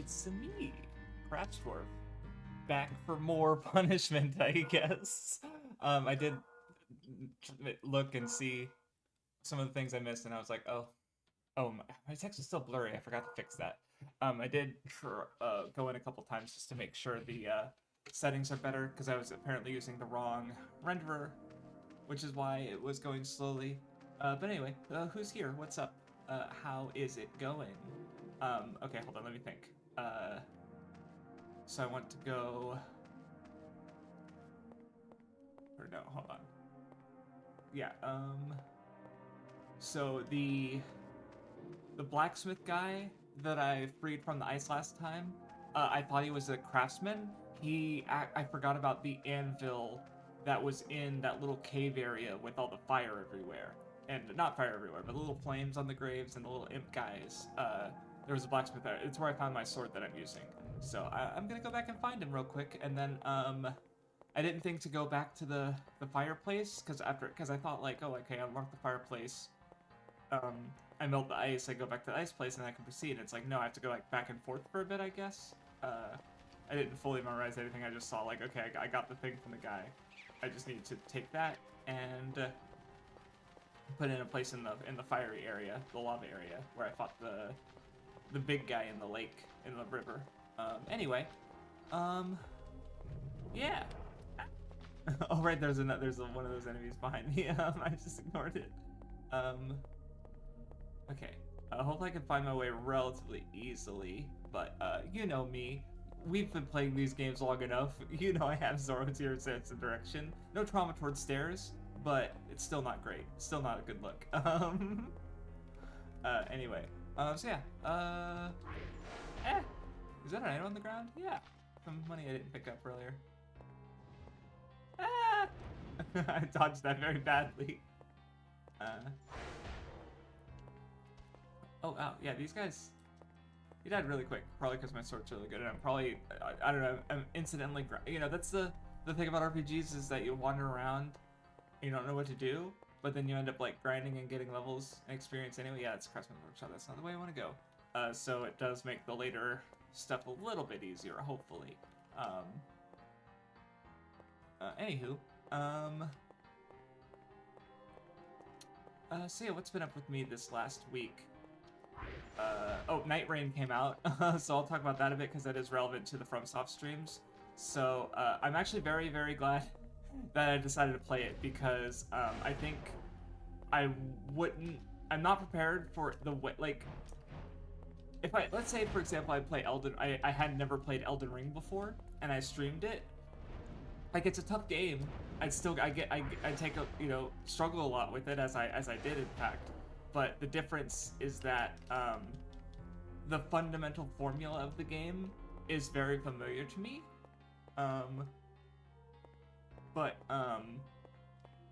It's me, Crash Dwarf, back for more punishment, I guess. I did look and see some of the things I missed, and I was like, oh, my text is still blurry. I forgot to fix that. I did go in a couple times just to make sure the settings are better, because I was apparently using the wrong renderer, which is why it was going slowly. But anyway, who's here? What's up? How is it going? Okay, hold on, let me think. So I want to go... Or no, hold on. Yeah, so the blacksmith guy that I freed from the ice last time, I thought he was a craftsman. I forgot about the anvil that was in that little cave area with all the fire everywhere. And not fire everywhere, but the little flames on the graves and the little imp guys. There was a blacksmith there. It's where I found my sword that I'm using. So I'm gonna go back and find him real quick, and then I didn't think to go back to the fireplace because I thought like, oh, okay, I unlocked the fireplace. I melt the ice, I go back to the ice place, and I can proceed. It's like, no, I have to go like back and forth for a bit, I guess. I didn't fully memorize anything. I just saw like, okay, I got the thing from the guy. I just need to take that and put it in a place in the fiery area, the lava area, where I fought the big guy in the lake, in the river. Anyway, yeah. Oh right, there's one of those enemies behind me. I just ignored it. Okay. Hopefully I can find my way relatively easily, but you know me. We've been playing these games long enough. You know I have zero sense of direction. No trauma towards stairs, but it's still not great. Still not a good look. Anyway. So yeah. Is that an item on the ground? Yeah. Some money I didn't pick up earlier. Ah! I dodged that very badly. Oh, yeah, these guys... He died really quick, probably because my sword's really good, and I'm probably... I don't know, I'm incidentally... You know, that's the thing about RPGs, is that you wander around, and you don't know what to do, but then you end up, like, grinding and getting levels and experience anyway. Yeah, it's Craftsman's Workshop, that's not the way I want to go. So it does make the later stuff a little bit easier, hopefully. Anywho, so yeah, what's been up with me this last week? Oh, Night Rain came out, so I'll talk about that a bit because that is relevant to the FromSoft streams. So, I'm actually very, very glad that I decided to play it because, I think I'm not prepared for the way, like, let's say, for example, I had never played Elden Ring before, and I streamed it. Like, it's a tough game. I take a, you know, struggle a lot with it as I did, in fact. But the difference is that the fundamental formula of the game is very familiar to me. But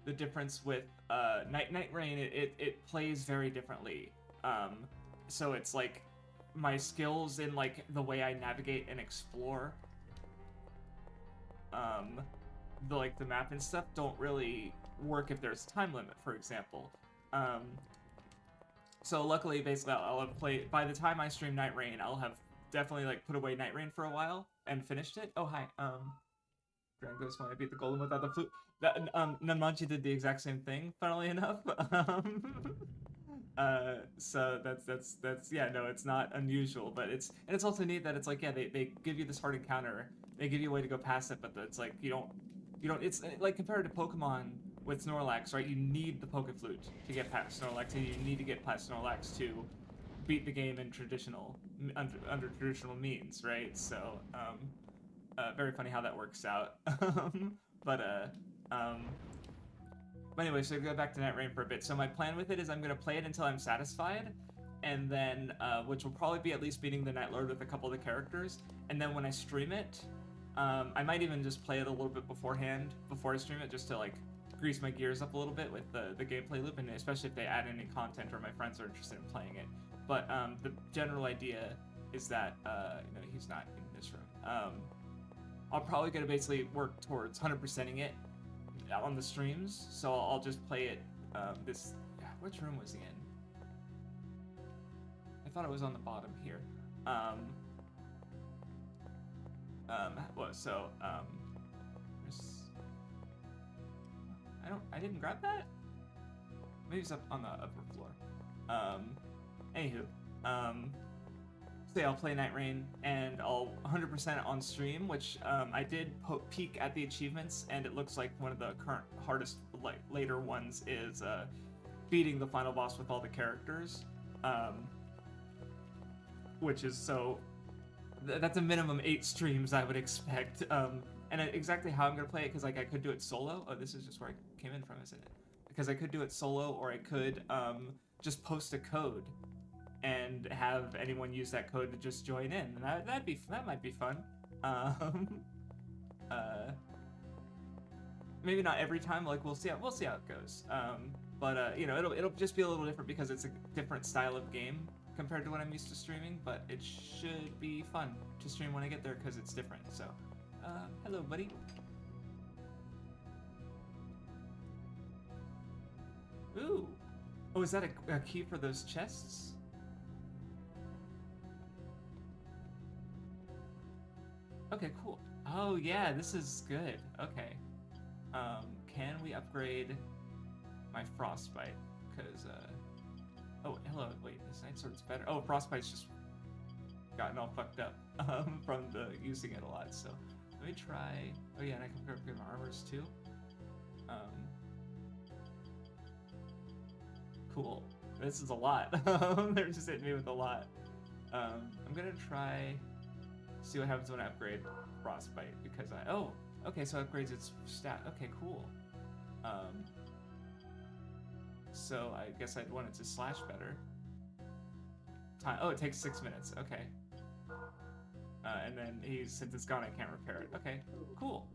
the difference with Night Rain, it plays very differently. So it's like my skills in like the way I navigate and explore the map and stuff don't really work if there's a time limit, for example. So luckily, basically, I'll have played, by the time I stream Night Rain, I'll have definitely like put away Night Rain for a while and finished it. Oh, hi. Drango's when I beat the golem without the flute. That, Nanmanchi did the exact same thing, funnily enough. So that's yeah, no, it's not unusual, but it's also neat that it's like, yeah, they give you this hard encounter, they give you a way to go past it, but it's like you don't, it's like compared to Pokemon with Snorlax, right? You need the Pokeflute to get past Snorlax, and you need to get past Snorlax to beat the game in under traditional means, right? So, very funny how that works out. But anyway, so go back to Night Rain for a bit. So my plan with it is I'm gonna play it until I'm satisfied, and then, which will probably be at least beating the Night Lord with a couple of the characters, and then when I stream it, I might even just play it a little bit beforehand, before I stream it, just to like grease my gears up a little bit with the gameplay loop, and especially if they add any content or my friends are interested in playing it. But the general idea is that, you know, he's not in this room. I'm probably gonna basically work towards 100%ing it on the streams, so I'll just play it, which room was he in? I thought it was on the bottom here. What? So I didn't grab that. Maybe it's up on the upper floor. Anywho, so yeah, I'll play Night Rain, and I'll 100% on stream, which I did peek at the achievements, and it looks like one of the current hardest, like, later ones is beating the final boss with all the characters, which is so. That's a minimum 8 streams I would expect. And exactly how I'm gonna play it, because like I could do it solo. Oh, this is just where I came in from, isn't it? Because I could do it solo, or I could just post a code and have anyone use that code to just join in. And that might be fun. Maybe not every time. Like we'll see how it goes. But you know, it'll just be a little different because it's a different style of game compared to what I'm used to streaming. But it should be fun to stream when I get there because it's different. So, hello, buddy. Ooh. Oh, is that a key for those chests? Okay, cool. Oh yeah, this is good. Okay. Can we upgrade my frostbite? Because oh, hello. Wait, this night sword's better. Oh, frostbite's just gotten all fucked up from the using it a lot. So let me try. Oh yeah, and I can upgrade my armors too. Cool. This is a lot. They're just hitting me with a lot. I'm gonna try. See what happens when I upgrade frostbite because oh, okay, so it upgrades its stat. Okay, cool. So I guess I'd want it to slash better. Time. Oh, it takes 6 minutes. Okay. And then since it's gone, I can't repair it. Okay, cool.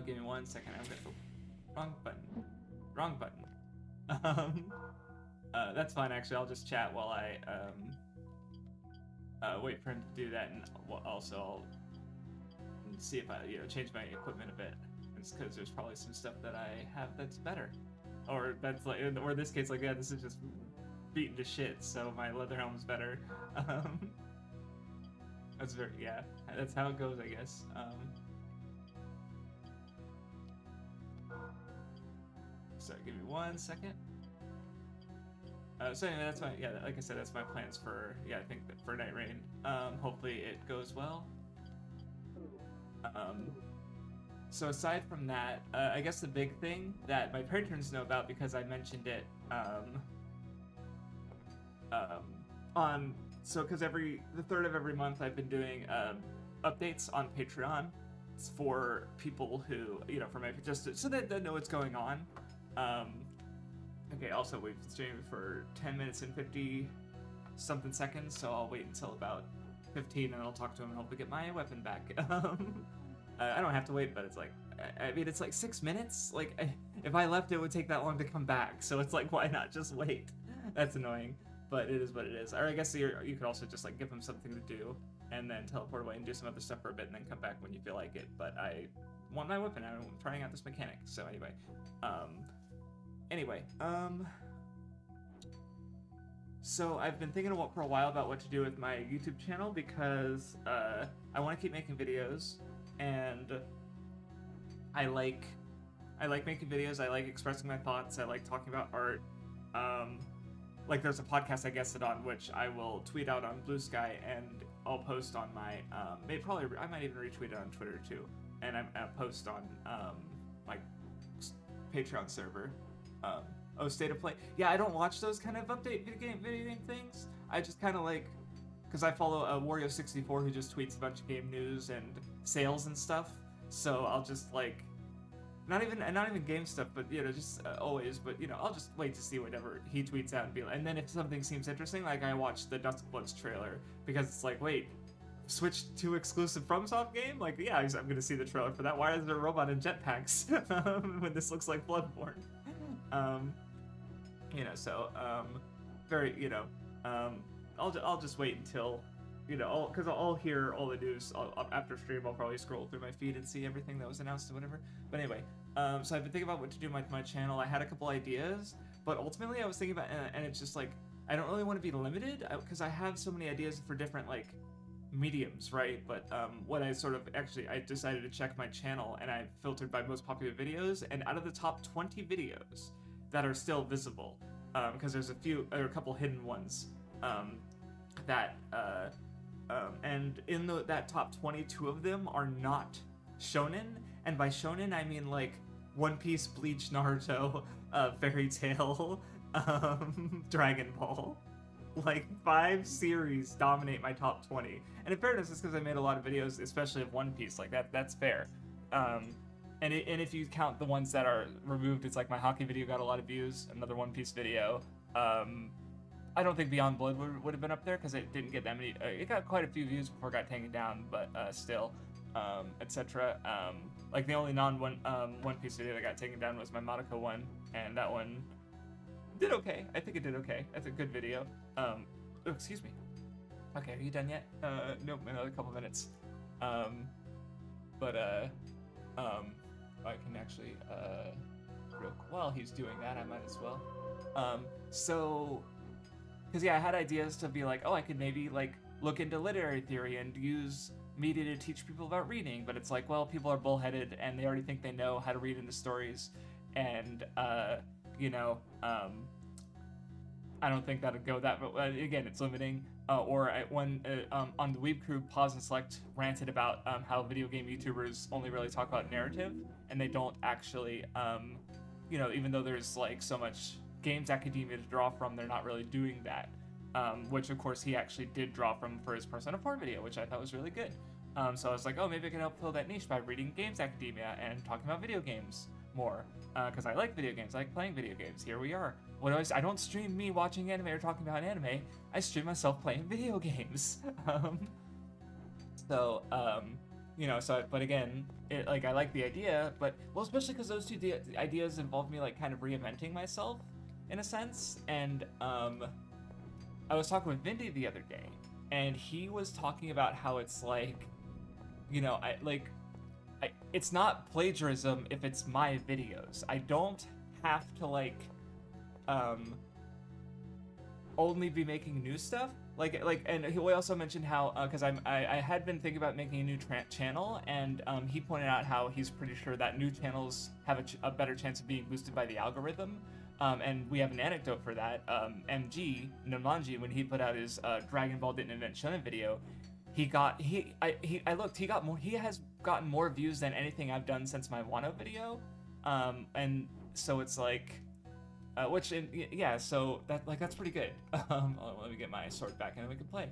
Give me 1 second. I'm gonna. Oh, wrong button. Wrong button. That's fine. Actually, I'll just chat while I wait for him to do that, and also I'll see if I change my equipment a bit. It's because there's probably some stuff that I have that's better, or that's like, or in this case, like, yeah, this is just beaten to shit, so my leather helm's better. That's that's how it goes, I guess. So give me 1 second. So anyway, that's like I said, that's my plans for, I think that for Night Rain. Hopefully it goes well. So aside from that, I guess the big thing that my patrons know about, because I mentioned it, because the third of every month I've been doing updates on Patreon for people who, just so that they know what's going on. Okay, also we've streamed for 10 minutes and 50 something seconds, so I'll wait until about 15 and I'll talk to him and hopefully get my weapon back. I don't have to wait, but it's like, I mean, it's like 6 minutes. Like, if I left, it would take that long to come back, so it's like, why not just wait? That's annoying, but it is what it is. Or I guess you could also just like give him something to do and then teleport away and do some other stuff for a bit and then come back when you feel like it. But I want my weapon. I'm trying out this mechanic. So anyway, so I've been thinking for a while about what to do with my YouTube channel because I want to keep making videos, and I like making videos. I like expressing my thoughts. I like talking about art. Like there's a podcast I guested on, which I will tweet out on Blue Sky, and I'll post on my I might even retweet it on Twitter too, and I'll post on my Patreon server. State of Play. Yeah, I don't watch those kind of update video game things. I just kind of like, because I follow Wario64 who just tweets a bunch of game news and sales and stuff. So I'll just like, not even game stuff, but just always. But I'll just wait to see whatever he tweets out and be like. And then if something seems interesting, like I watched the Duskbloods trailer because it's like, wait, Switch 2 exclusive FromSoft game? Like, yeah, I'm gonna see the trailer for that. Why is there a robot in jetpacks when this looks like Bloodborne? I'll just wait until, because I'll hear all the news after stream. I'll probably scroll through my feed and see everything that was announced or whatever. But anyway, so I've been thinking about what to do with my channel. I had a couple ideas, but ultimately I was thinking about, and it's just like, I don't really want to be limited, because I have so many ideas for different, like, mediums, right? But what I sort of actually I decided to check my channel and I filtered by most popular videos, and out of the top 20 videos that are still visible, because there's a couple hidden ones um, that and in that top 22 of them are not shonen, and by shonen I mean like One Piece, Bleach, Naruto, Fairy Tail, Dragon Ball. Like 5 series dominate my top 20, and in fairness, it's because I made a lot of videos, especially of One Piece. Like that's fair. And if you count the ones that are removed, it's like my hockey video got a lot of views, another One Piece video. I don't think Beyond Blood would have been up there because it didn't get that many. It got quite a few views before it got taken down, but still, etc. Like the only One Piece video that got taken down was my Monaco one, and that one did okay. I think it did okay. That's a good video. Oh, excuse me. Okay, are you done yet? Nope, another couple minutes. I can actually, while he's doing that, I might as well. Because yeah, I had ideas to be like, oh, I could maybe like look into literary theory and use media to teach people about reading, but it's like, well, people are bullheaded and they already think they know how to read into stories, and I don't think that'd go that. But again, it's limiting. On the Weeb Crew, Pause and Select ranted about how video game YouTubers only really talk about narrative, and they don't actually, even though there's like so much games academia to draw from, they're not really doing that. Which of course he actually did draw from for his Persona 4 video, which I thought was really good. So I was like, oh, maybe I can help fill that niche by reading games academia and talking about video games more, because I like video games, I like playing video games. Here we are. I don't stream me watching anime or talking about anime. I stream myself playing video games. But again, I like the idea, but especially because those two ideas involve me like kind of reinventing myself in a sense. And I was talking with Vindy the other day, and he was talking about how it's like, it's not plagiarism if it's my videos. I don't have to only be making new stuff. And he also mentioned how, because I had been thinking about making a new channel, and he pointed out how he's pretty sure that new channels have a better chance of being boosted by the algorithm. And we have an anecdote for that. MG Namanji, when he put out his Dragon Ball Didn't Invent Shonen video, he has gotten more views than anything I've done since my Wano video. And so it's like, so that's pretty good. Let me get my sword back and we can play.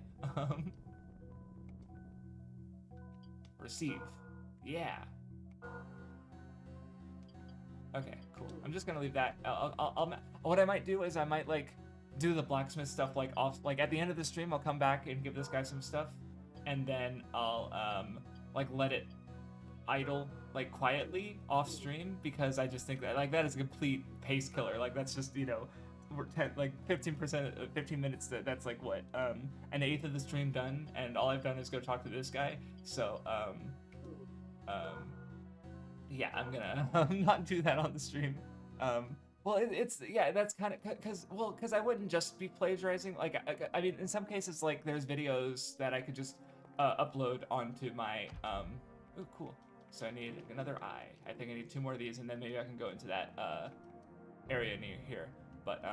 Receive. Yeah. Okay, cool. I'm just gonna leave that. What I might do is I might do the blacksmith stuff off. At the end of the stream, I'll come back and give this guy some stuff, and then I'll let it idle quietly off stream, because I just think that that is a complete pace killer. That's just we're 15% 15 minutes. That's what an eighth of the stream done, and all I've done is go talk to this guy. So yeah, I'm gonna not do that on the stream. That's kind of because I wouldn't just be plagiarizing. I mean, in some cases, there's videos that I could just upload onto my oh, cool. So I need another eye. I think I need 2 more of these, and then maybe I can go into that area near here. But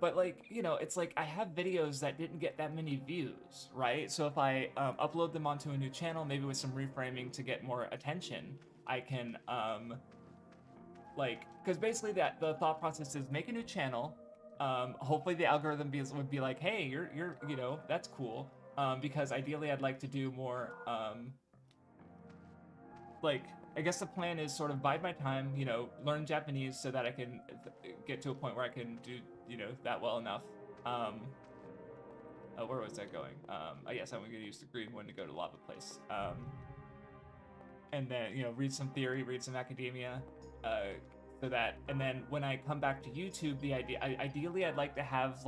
it's I have videos that didn't get that many views, right? So if I upload them onto a new channel, maybe with some reframing to get more attention, I can because basically the thought process is make a new channel. Hopefully the algorithm would be like, hey, you're that's cool. Because ideally I'd like to do more I guess the plan is sort of bide my time, learn Japanese so that I can get to a point where I can do, that well enough. Where was that going? Yes, I'm going to use the green one to go to Lava Place. And then, read some theory, read some academia, so that, and then when I come back to YouTube, ideally I'd like to have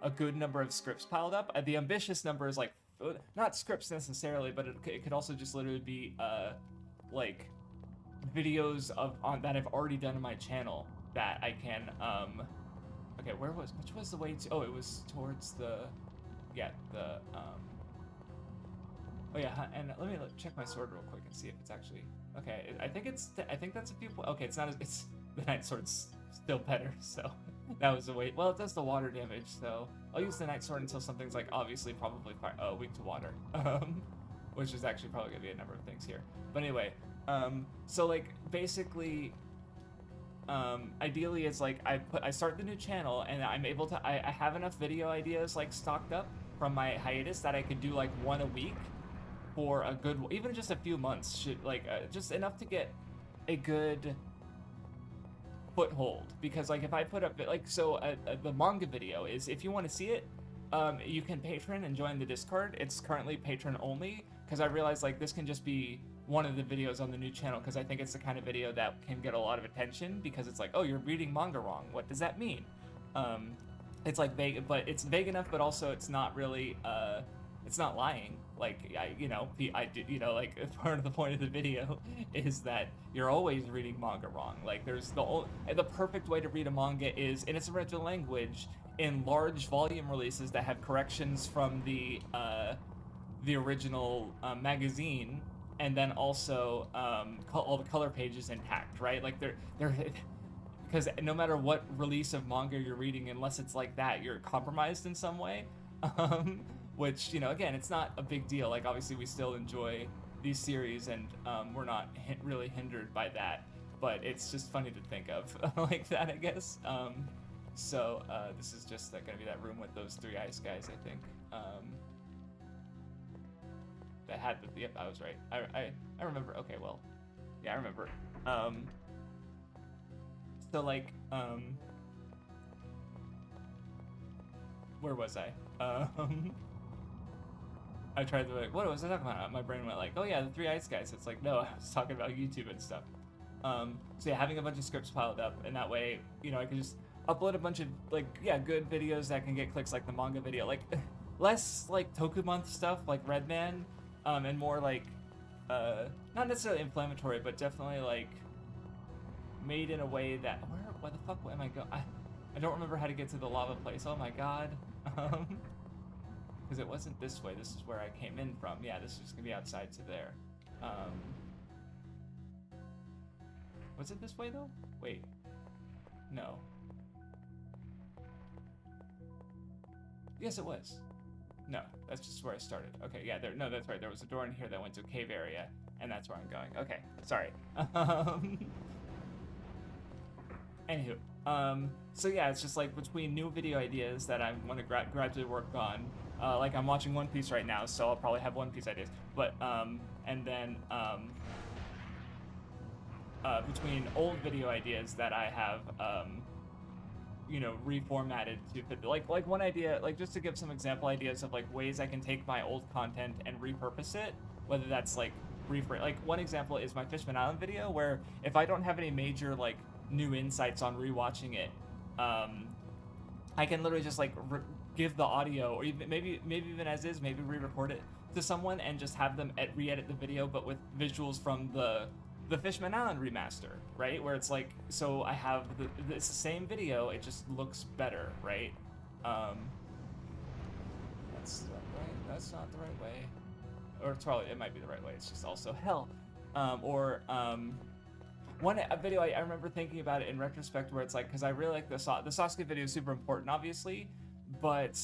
a good number of scripts piled up. The ambitious number is not scripts necessarily, but it could also just literally be videos that I've already done on my channel that I can okay, which was the way to, oh, it was towards the Oh yeah, and let me check my sword real quick and see if it's actually okay. I think I think that's a few points. Okay, it's not as it's the night sword's still better. So that was a wait. Well, it does the water damage, so I'll use the night sword until something's like obviously probably weak to water. Which is actually probably gonna be a number of things here. But anyway, so like basically. Ideally it's like I start the new channel and I'm able to I have enough video ideas like stocked up from my hiatus that I could do like one a week for a good even just a few months should like just enough to get a good foothold, because like if I put up like the manga video is if you want to see it you can patron and join the Discord. It's currently patron only because I realized like this can just be one of the videos on the new channel because I think it's the kind of video that can get a lot of attention because it's like, oh, you're reading manga wrong. What does that mean? It's like vague, but it's vague enough, but also it's not really, it's not lying. Like, like part of the point of the video is that you're always reading manga wrong. Like there's the perfect way to read a manga is in its original language in large volume releases that have corrections from the original magazine, and then also all the color pages intact, right? Like they're because no matter what release of manga you're reading, unless it's like that, you're compromised in some way. Which, again, it's not a big deal. Like obviously we still enjoy these series and we're not really hindered by that, but it's just funny to think of like that, I guess. So this is just gonna be that room with those three ice guys, I think. That had the, yep, I was right. I remember. Okay, well, yeah, I remember. So like, where was I? I tried to like, what was I talking about? My brain went like, oh yeah, the three ice guys. It's like, no, I was talking about YouTube and stuff. So yeah, having a bunch of scripts piled up, and that way, I can just upload a bunch of like, yeah, good videos that can get clicks, like the manga video, like less like Toku Month stuff, like Redman. And more like, not necessarily inflammatory, but definitely like made in a way that, where the fuck am I going? I don't remember how to get to the lava place. Oh my god. Because it wasn't this way. This is where I came in from. Yeah, this is just gonna be outside to there. Was it this way though? Wait. No. Yes, it was. No, that's just where I started. Okay, yeah, no, that's right. There was a door in here that went to a cave area, and that's where I'm going. Okay, sorry. Anywho, so yeah, it's just like between new video ideas that I want to gradually work on. Like I'm watching One Piece right now, so I'll probably have One Piece ideas. But and then between old video ideas that I have reformatted to fit like one idea, like just to give some example ideas of like ways I can take my old content and repurpose it, whether that's like like one example is my Fishman Island video, where if I don't have any major like new insights on rewatching it, I can literally just like give the audio, or even maybe even as is, maybe re-record it to someone and just have them re-edit the video, but with visuals from the Fishman Island remaster, right? Where it's like, so I have it's the same video, it just looks better, right? That's not right. That's not the right way. Or it's probably, it might be the right way. It's just also hell. One video I remember thinking about it in retrospect, where it's like, because I really like the Sasuke video is super important, obviously, but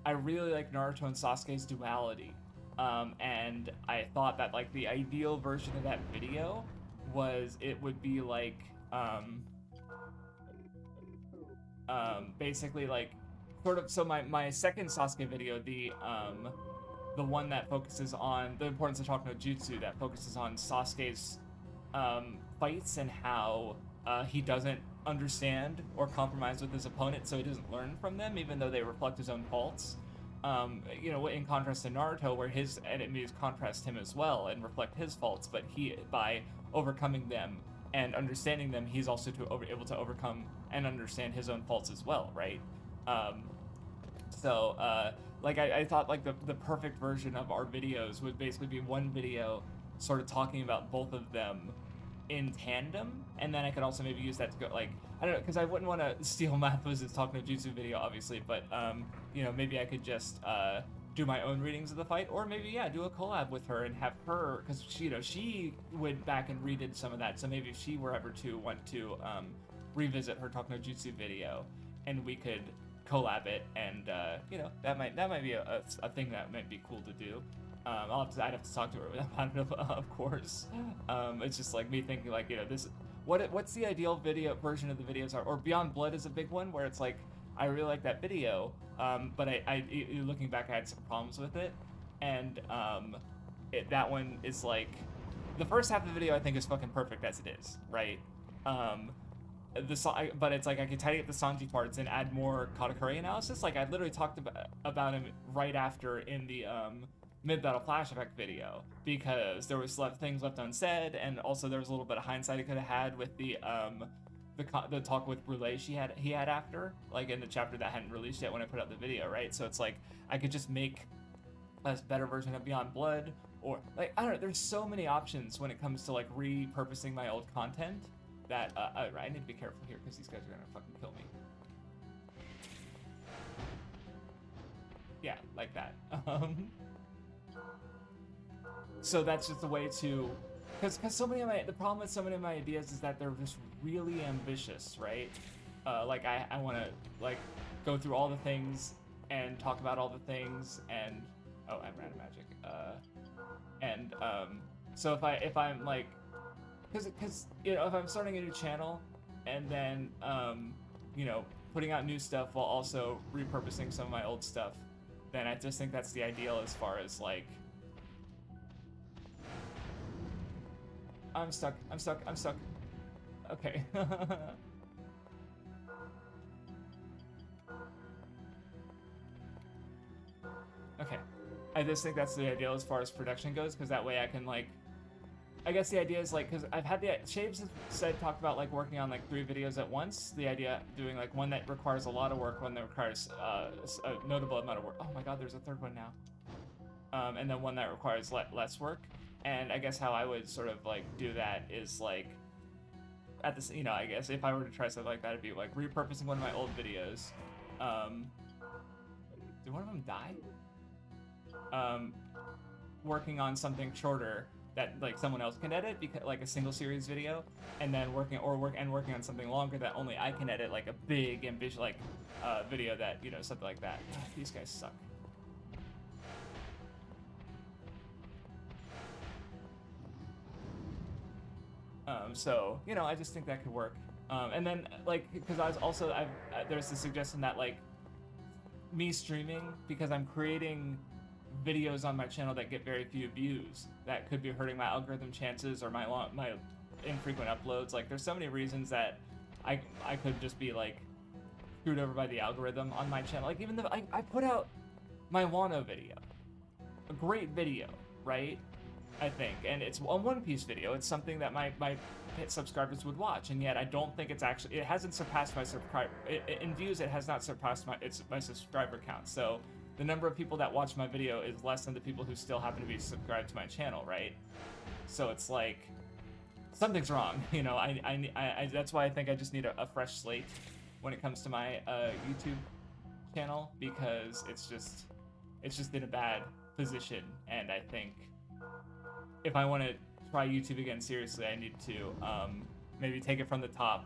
I really like Naruto and Sasuke's duality. And I thought that like the ideal version of that video was it would be like basically like sort of, so my second Sasuke video, the one that focuses on the importance of talking no jutsu, that focuses on Sasuke's fights and how he doesn't understand or compromise with his opponent, so he doesn't learn from them even though they reflect his own faults. In contrast to Naruto, where his enemies contrast him as well and reflect his faults, but he, by overcoming them and understanding them, he's also able to overcome and understand his own faults as well, right? Like I thought like the perfect version of our videos would basically be one video sort of talking about both of them in tandem, and then I could also maybe use that to go like, I don't know, because I wouldn't want to steal Mathos' Talk No Jutsu video, obviously, but maybe I could just do my own readings of the fight, or maybe, yeah, do a collab with her and have her, because she, you know, she went back and redid some of that, so maybe if she were ever to want to revisit her Talk No Jutsu video, and we could collab it, and you know, that might be a thing that might be cool to do. I'd have to talk to her about it, of course. It's just like me thinking, like, you know, what's the ideal video version of the videos are, or Beyond Blood is a big one where it's like, I really like that video, but looking back, I had some problems with it, and that one is like, the first half of the video I think is fucking perfect as it is, right? But it's like I could tidy up the Sanji parts and add more Katakuri analysis. Like I literally talked about him right after in the mid-battle flashback video, because there was things left unsaid, and also there was a little bit of hindsight I could have had with the talk with Brule he had after, like in the chapter that hadn't released yet when I put out the video, right? So it's like I could just make a better version of Beyond Blood, or like, I don't know, there's so many options when it comes to like repurposing my old content that I need to be careful here because these guys are gonna fucking kill me. Yeah, like that. So that's just a way to, because the problem with so many of my ideas is that they're just really ambitious, right? Like I want to like go through all the things and talk about all the things, and oh, I'm random magic. So if I'm like, because you know, if I'm starting a new channel and then you know, putting out new stuff while also repurposing some of my old stuff, then I just think that's the ideal as far as like. I'm stuck. Okay. Okay. I just think that's the ideal as far as production goes, because that way I can like, I guess the idea is like, because I've had Shaves has talked about like working on like 3 videos at once. The idea doing like one that requires a lot of work, one that requires a notable amount of work. Oh my god, there's a third one now. And then one that requires less work. And I guess how I would sort of like do that is like, at this, you know, I guess if I were to try something like that, it'd be like repurposing one of my old videos. Did one of them die? Working on something shorter that like someone else can edit, because like a single series video, and then working on something longer that only I can edit, like a big ambitious like video that, you know, something like that. These guys suck. So, you know, I just think that could work. And then, like, because there's the suggestion that, like, me streaming, because I'm creating videos on my channel that get very few views, that could be hurting my algorithm chances or my infrequent uploads. Like, there's so many reasons that I could just be, like, screwed over by the algorithm on my channel. Like, even I put out my Wano video. A great video, right? I think, and it's a One Piece video. It's something that my subscribers would watch, and yet I don't think it hasn't surpassed my subscriber in views. It has not surpassed my subscriber count. So the number of people that watch my video is less than the people who still happen to be subscribed to my channel, right? So it's like something's wrong, you know. I that's why I think I just need a fresh slate when it comes to my YouTube channel, because it's just in a bad position, and I think if I want to try YouTube again seriously, I need to maybe take it from the top,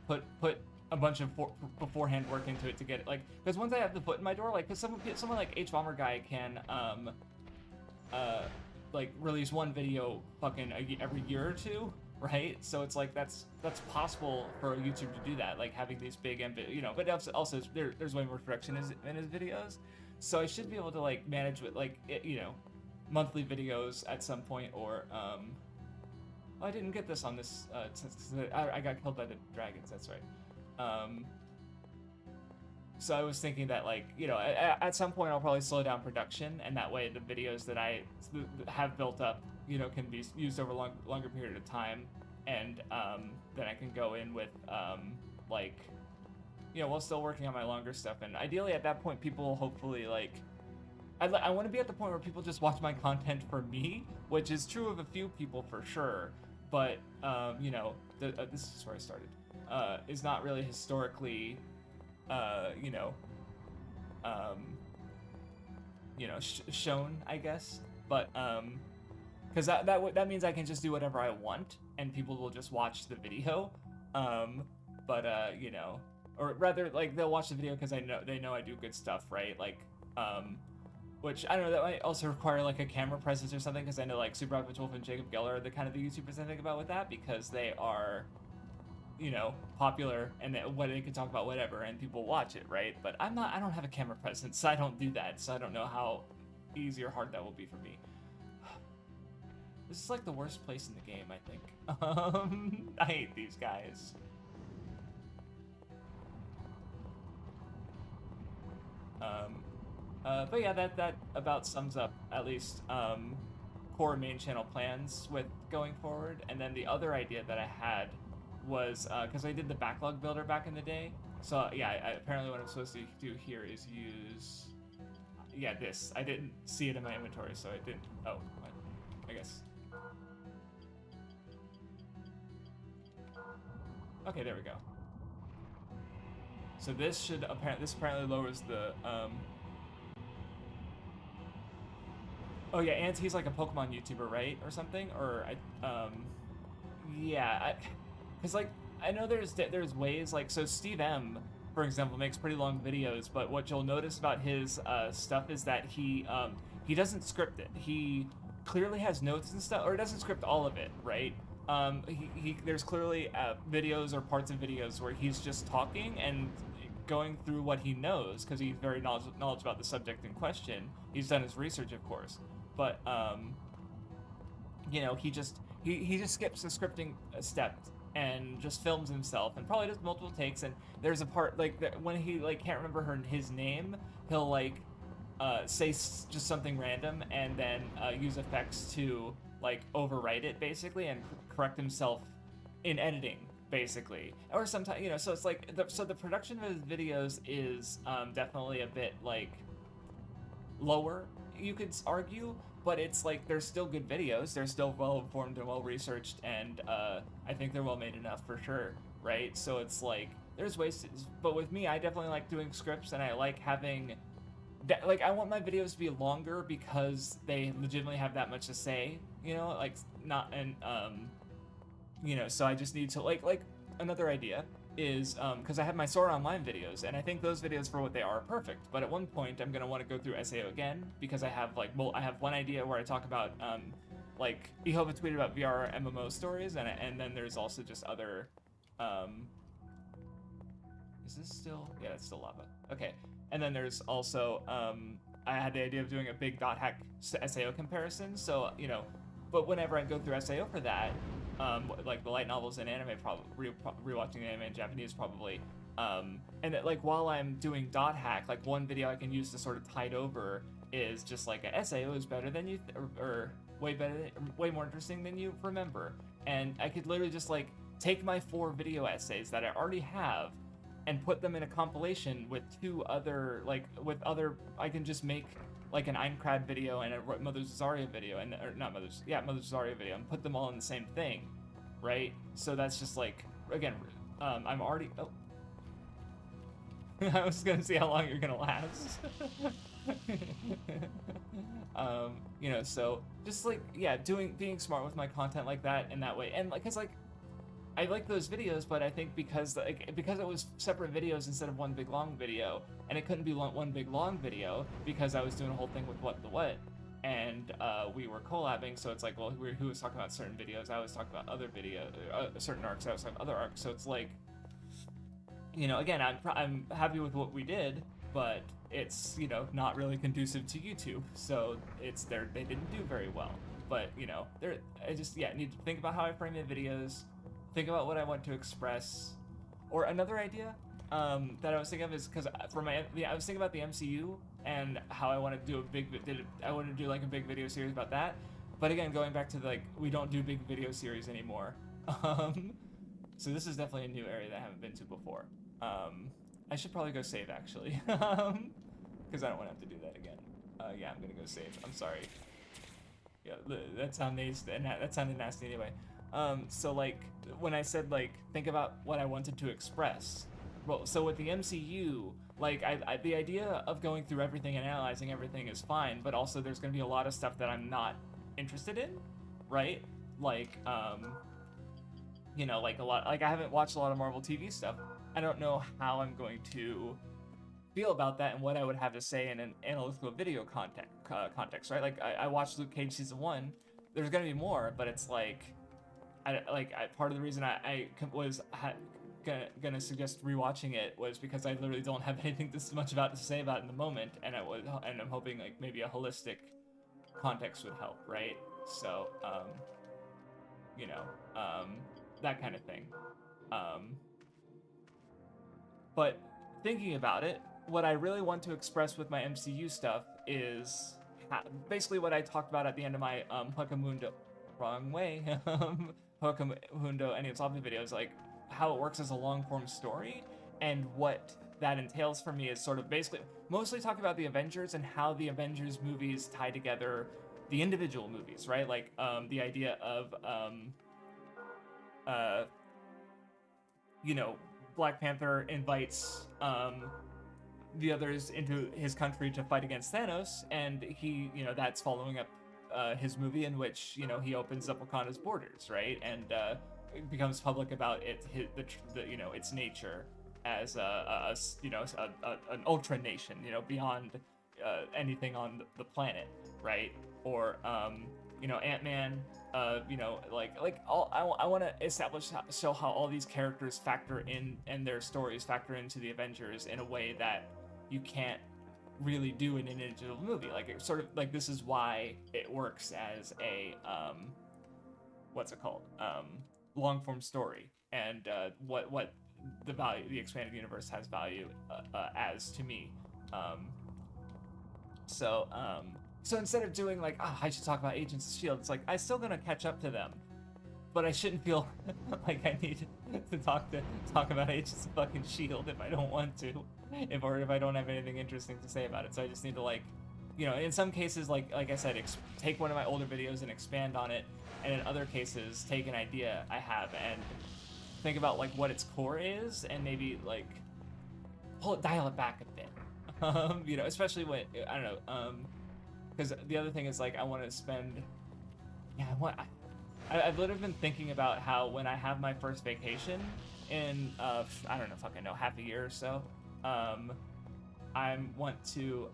put a bunch of beforehand work into it to get it, like, because once I have the foot in my door, like, because someone like H Bomber guy can like release one video fucking every year or two, right? So it's like that's possible for YouTube to do that, like having these big you know, but also there's way more production in his videos, so I should be able to like manage with like you know, monthly videos at some point, or I didn't get this on this I got killed by the dragons, that's right. So I was thinking that, like, you know, at some point I'll probably slow down production, and that way the videos that I have built up, you know, can be used over a longer period of time, and then I can go in with like, you know, while still working on my longer stuff, and ideally at that point people will hopefully like, I want to be at the point where people just watch my content for me, which is true of a few people for sure, but you know, this is where I started, is not really historically, you know, you know, shown, I guess. But because that means I can just do whatever I want, and people will just watch the video. But you know, or rather, like they'll watch the video because they know I do good stuff, right? Like which I don't know, that might also require like a camera presence or something, because I know like Super Average Wolf and Jacob Geller are the kind of the YouTubers I think about with that, because they are, you know, popular and what they can talk about whatever and people watch it, right? But I don't have a camera presence, so I don't do that, so I don't know how easy or hard that will be for me. This is like the worst place in the game, I think. I hate these guys. But yeah, that about sums up at least core main channel plans with going forward. And then the other idea that I had was because I did the backlog builder back in the day. So yeah, apparently what I'm supposed to do here is use this. I didn't see it in my inventory, so I didn't. Oh, I guess. Okay, there we go. So this apparently lowers the Oh yeah, and he's like a Pokemon YouTuber, right, or something, or because like I know there's ways, like, so Steve M, for example, makes pretty long videos, but what you'll notice about his stuff is that he doesn't script it. He clearly has notes and stuff, or he doesn't script all of it, right? There's clearly videos or parts of videos where he's just talking and going through what he knows, because he's very knowledgeable about the subject in question. He's done his research, of course. But you know, he just skips the scripting step and just films himself and probably does multiple takes. And there's a part like when he like can't remember his name, he'll like say just something random and then use effects to like overwrite it basically and correct himself in editing basically. Or sometimes, you know, so it's like the production of his videos is definitely a bit like lower, you could argue, but it's like they're still good videos. They're still well informed and well researched, and I think they're well made enough for sure, right? So it's like there's ways to, but with me, I definitely like doing scripts, and I like having that, like I want my videos to be longer because they legitimately have that much to say, you know, like not, and you know, so I just need to like another idea is because I have my Sword Online videos, and I think those videos for what they are perfect. But at one point, I'm gonna want to go through SAO again because I have like, well, I have one idea where I talk about like Ehova tweeted about VR MMO stories, and then there's also just other. Is this still? Yeah, it's still lava. Okay, and then there's also I had the idea of doing a big dot hack SAO comparison. So you know, but whenever I go through SAO for that. Like the light novels and anime, probably rewatching the anime in Japanese probably, and that, like while I'm doing dot hack, like one video I can use to sort of tide over is just like a SAO is better than you or way more interesting than you remember, and I could literally just like take my 4 video essays that I already have and put them in a compilation with 2 other I can just make like an Einkrad video and a Mother's Zarya video, and or not Mother's Zarya video, and put them all in the same thing, right? So that's just like, again, I'm already. Oh. I was gonna see how long you're gonna last. You know, so just like being smart with my content like that in that way, and like, cause like. I like those videos, but I think because it was separate videos instead of one big long video, and it couldn't be one big long video because I was doing a whole thing with what the what, and we were collabing. So it's like, well, who was talking about certain videos? I was talking about other certain arcs. I was talking about other arcs. So it's like, you know, again, I'm happy with what we did, but it's, you know, not really conducive to YouTube. So they didn't do very well. But you know, I just need to think about how I frame the videos. Think about what I want to express, or another idea that I was thinking of is because I was thinking about the MCU and how I want to do I want to do like a big video series about that. But again, going back to like we don't do big video series anymore. So this is definitely a new area that I haven't been to before. I should probably go save actually, because I don't want to have to do that again. Yeah, I'm gonna go save. I'm sorry. Yeah, that sounded nasty anyway. So like when I said like think about what I wanted to express, well, so with the MCU, like the idea of going through everything and analyzing everything is fine, but also there's going to be a lot of stuff that I'm not interested in, right? Like, like a lot, like I haven't watched a lot of Marvel TV stuff. I don't know how I'm going to feel about that and what I would have to say in an analytical video context, right? Like I watched Luke Cage season 1. There's going to be more, but it's like, part of the reason I was gonna suggest rewatching it was because I literally don't have anything this much to say about it in the moment, and I'm hoping like maybe a holistic context would help, right? So you know, that kind of thing. Um, but thinking about it, what I really want to express with my MCU stuff is basically what I talked about at the end of my Hucamundo, wrong way, Hucamundo Any of Zombie videos, like how it works as a long form story, and what that entails for me is sort of basically mostly talking about the Avengers and how the Avengers movies tie together the individual movies, right? Like the idea of Black Panther invites the others into his country to fight against Thanos, and he, that's following up his movie in which, he opens up Wakanda's borders, right, and it becomes public about its nature as an ultra nation, beyond anything on the planet, right? Or Ant-Man, I want to show how all these characters factor in and their stories factor into the Avengers in a way that you can't really do in an individual movie. Like it sort of like this is why it works as a long form story, and what the expanded universe has value as to me. So instead of doing like, I should talk about Agents of S.H.I.E.L.D., it's like, I'm still gonna catch up to them. But I shouldn't feel like I need to talk about Agents of fucking S.H.I.E.L.D. if I don't want to. If I don't have anything interesting to say about it. So I just need to like, in some cases, like I said, take one of my older videos and expand on it. And in other cases, take an idea I have and think about like what its core is and maybe like dial it back a bit. Especially when, I don't know, because the other thing is like I want to spend. I've literally been thinking about how when I have my first vacation in I don't know, fucking know, half a year or so, I want to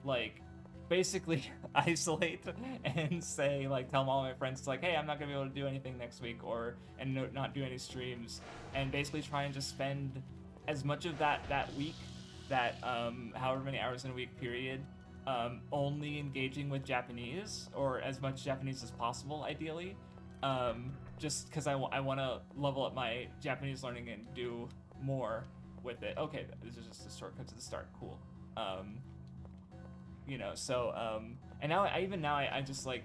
like basically isolate and say like tell all my friends, it's like, hey, I'm not gonna be able to do anything next week, and not do any streams, and basically try and just spend as much of that week, that however many hours in a week period, only engaging with Japanese, or as much Japanese as possible, ideally, just because I want to level up my Japanese learning and do more with it. Okay, this is just a shortcut to the start. Cool. And now I just like,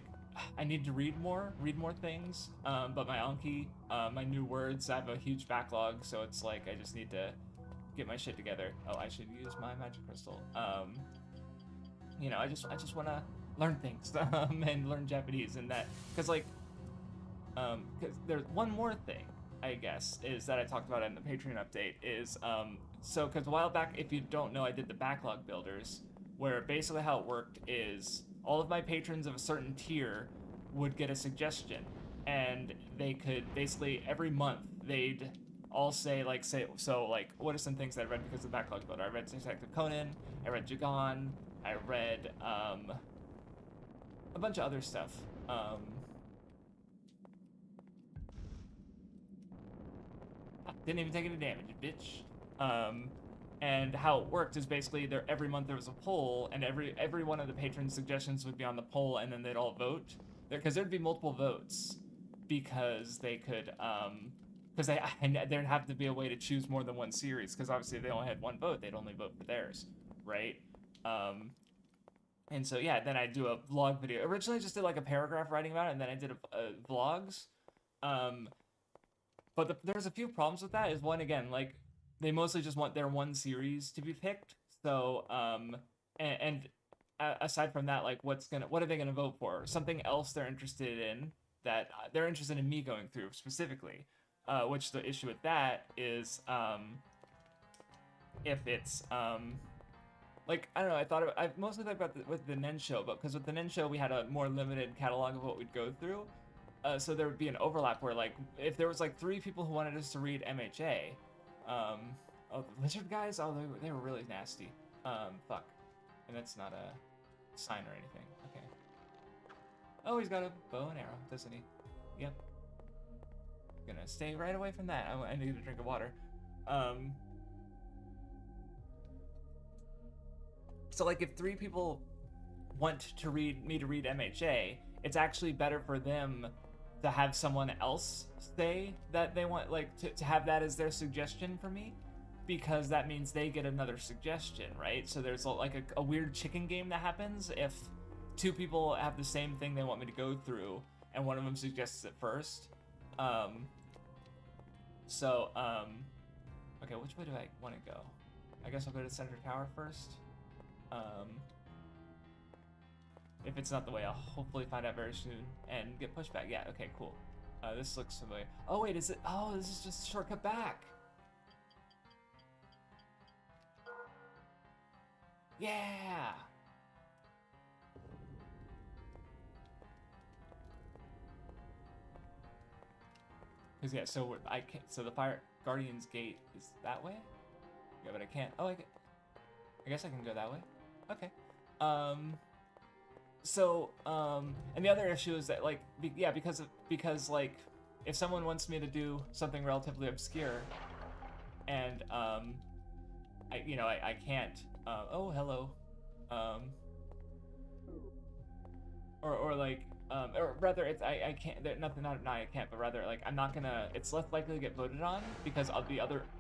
I need to read more things. But my Anki, my new words, I have a huge backlog, so it's like I just need to get my shit together. Oh, I should use my magic crystal. I just want to learn things and learn Japanese, and that because there's one more thing, I guess, is that I talked about in the Patreon update is because a while back, if you don't know, I did the backlog builders, where basically how it worked is all of my patrons of a certain tier would get a suggestion, and they could basically every month they'd all say what are some things that I read because of the backlog builder. I read Detective Conan, I read Jagan, I read a bunch of other stuff. Didn't even take any damage, bitch. And how it worked is basically every month there was a poll, and every one of the patrons' suggestions would be on the poll, and then they'd all vote. Because there'd be multiple votes, because they could there'd have to be a way to choose more than one series, because obviously if they only had one vote, they'd only vote for theirs, right? And so yeah, then I do a vlog video. Originally I just did like a paragraph writing about it, and then I did vlogs. But there's a few problems with that. Is one, again, like they mostly just want their one series to be picked. So and aside from that, like what are they gonna vote for? Something else they're interested in, that they're interested in me going through specifically. which the issue with that is if it's like, I don't know, I mostly thought about with the Nen show, but because with the Nen show we had a more limited catalog of what we'd go through, so there would be an overlap where, like, if there was like 3 people who wanted us to read MHA, oh, the lizard guys, oh, they were really nasty. Fuck, and that's not a sign or anything. Okay. Oh, he's got a bow and arrow, doesn't he? Yep. Gonna stay right away from that. I need a drink of water. So like if 3 people want to read MHA, it's actually better for them to have someone else say that they want, like, to have that as their suggestion for me, because that means they get another suggestion, right? So there's like a weird chicken game that happens if 2 people have the same thing they want me to go through and one of them suggests it first. Okay, which way do I want to go? I guess I'll go to Center Tower first. If it's not the way, I'll hopefully find out very soon and get pushed back. Yeah, okay, cool. This looks familiar. Oh, wait, is it? Oh, this is just a shortcut back. Yeah! Because, yeah, so I can't, so the Fire Guardian's Gate is that way? Yeah, but I can't. Oh, I guess I can go that way. Okay. And the other issue is that, like, because like, if someone wants me to do something relatively obscure, and I can't. Oh, hello. Or rather, it's I can't. Not I can't, but rather, like, I'm not gonna. It's less likely to get voted on because of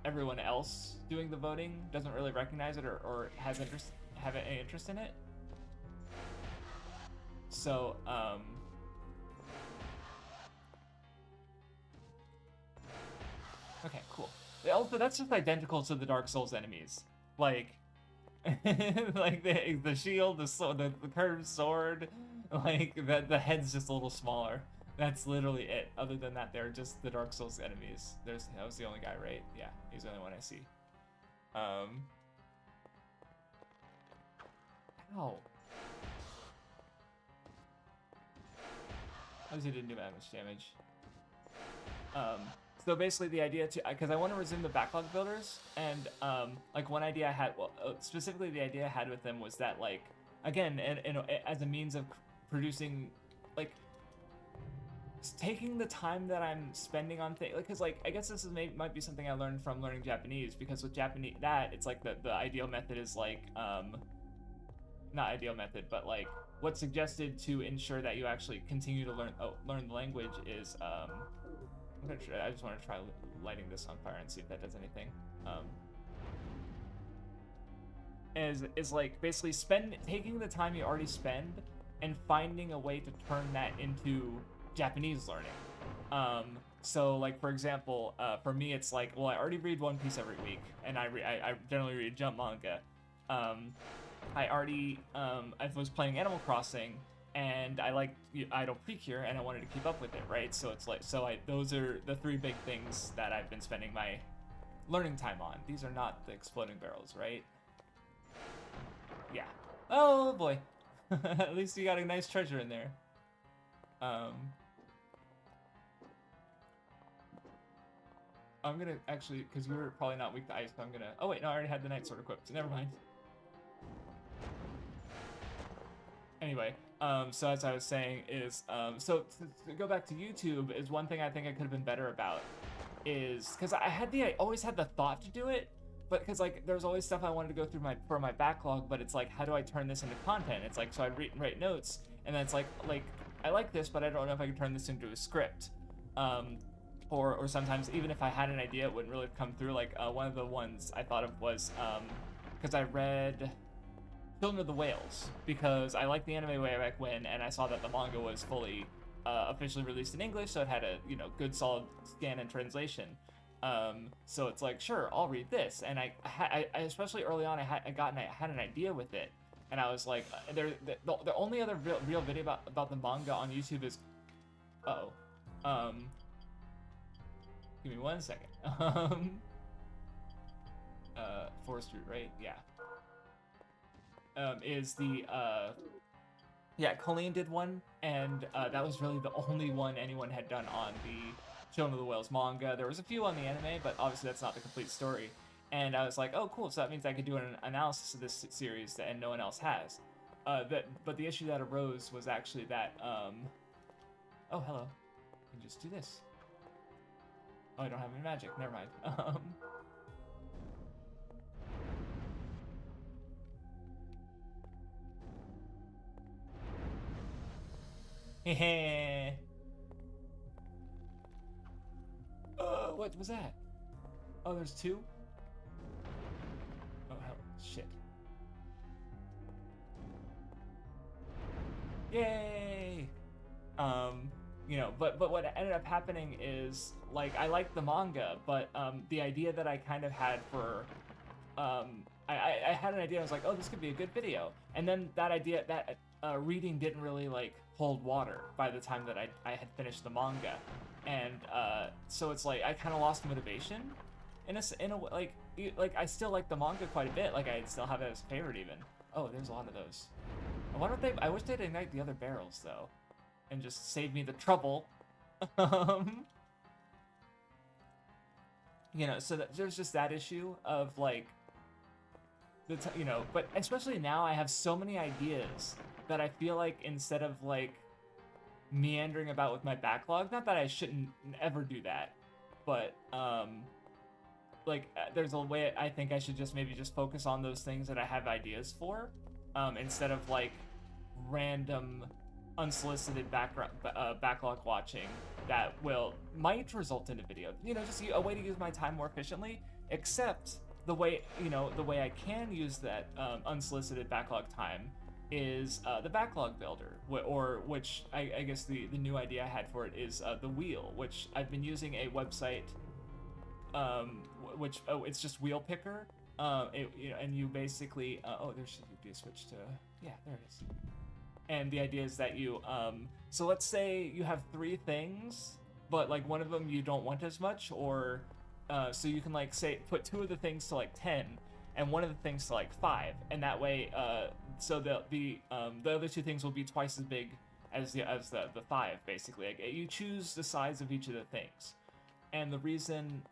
everyone else doing the voting doesn't really recognize it or have any interest in it. So okay, cool. Also, that's just identical to the Dark Souls enemies, like like the shield, the sword, the curved sword. Like, the head's just a little smaller. That's literally it. Other than that, they're just the Dark Souls enemies. That was the only guy, right? Yeah, he's the only one I see. Ow. Obviously didn't do that much damage. So basically the idea because I want to resume the backlog builders, and like one idea I had, specifically the idea I had with them was that, like, again, as a means of producing, like, taking the time that I'm spending on things, because, like, I guess this might be something I learned from learning Japanese, because with Japanese, it's like the ideal method is like, not ideal method, but like what's suggested to ensure that you actually continue to learn the language is, I just want to try lighting this on fire and see if that does anything. Is like basically taking the time you already spend and finding a way to turn that into Japanese learning. So, like, for example, for me, it's like, well, I already read One Piece every week, and I generally read Jump manga. I was playing Animal Crossing, and I like Idle Precure, and I wanted to keep up with it, right? So it's like, those are the 3 big things that I've been spending my learning time on. These are not the exploding barrels, right? Yeah. Oh boy. At least you got a nice treasure in there. I'm gonna actually, because you're probably not weak to ice, so I'm gonna. Oh wait, no, I already had the night sword equipped. So never mind. Anyway, so as I was saying is, so to go back to YouTube, is one thing I think I could have been better about, is because I always had the thought to do it, but because, like, there's always stuff I wanted to go through for my backlog, but it's like, how do I turn this into content? It's like, so I'd write notes, and then it's like I like this, but I don't know if I can turn this into a script. Or sometimes even if I had an idea, it wouldn't really come through. Like, one of the ones I thought of was, because I read Children of the Whales, because I liked the anime way back when, and I saw that the manga was fully officially released in English, so it had a good solid scan and translation. So it's like, sure, I'll read this, and I especially early on I had an idea with it, and I was like, the only other real video about the manga on YouTube is, Give me 1 second. Forest root, right? Yeah. Is the yeah, Colleen did one, and that was really the only one anyone had done on the Children of the Whales manga. There was a few on the anime, but obviously that's not the complete story. And I was like, oh, cool, so that means I could do an analysis of this series that, and no one else has. But the issue that arose was actually that, oh, hello. I can just do this. Oh, I don't have any magic, never mind. Hehe. What was that? Oh, there's two? Oh, hell, shit. Yay! You know, but what ended up happening is, like, I liked the manga, but the idea that I kind of had for, I had an idea. I was like, oh, this could be a good video, and then that idea, that reading didn't really like hold water by the time that I had finished the manga, and so it's like I kind of lost motivation, in a like I still like the manga quite a bit. Like I still have it as a favorite even. Oh, there's a lot of those. I wonder if they. I wish they'd ignite the other barrels though, and just save me the trouble. You know, so that there's just that issue of like, you know, but especially now I have so many ideas that I feel like instead of like meandering about with my backlog, not that I shouldn't ever do that, but like there's a way I think I should just maybe just focus on those things that I have ideas for, instead of like random unsolicited backlog watching that might result in a video. You know, just a way to use my time more efficiently. Except the way I can use that unsolicited backlog time is the backlog builder, which I guess the new idea I had for it is the wheel, which I've been using a website, it's just wheel picker, you know, and you basically oh, there should be a switch to, yeah, there it is. And the idea is that you so let's say you have 3 things, but like one of them you don't want as much, or so you can like say put 2 of the things to like 10 and one of the things to like 5, and that way so the other 2 things will be twice as big as the 5 basically. Like, you choose the size of each of the things, and the reason,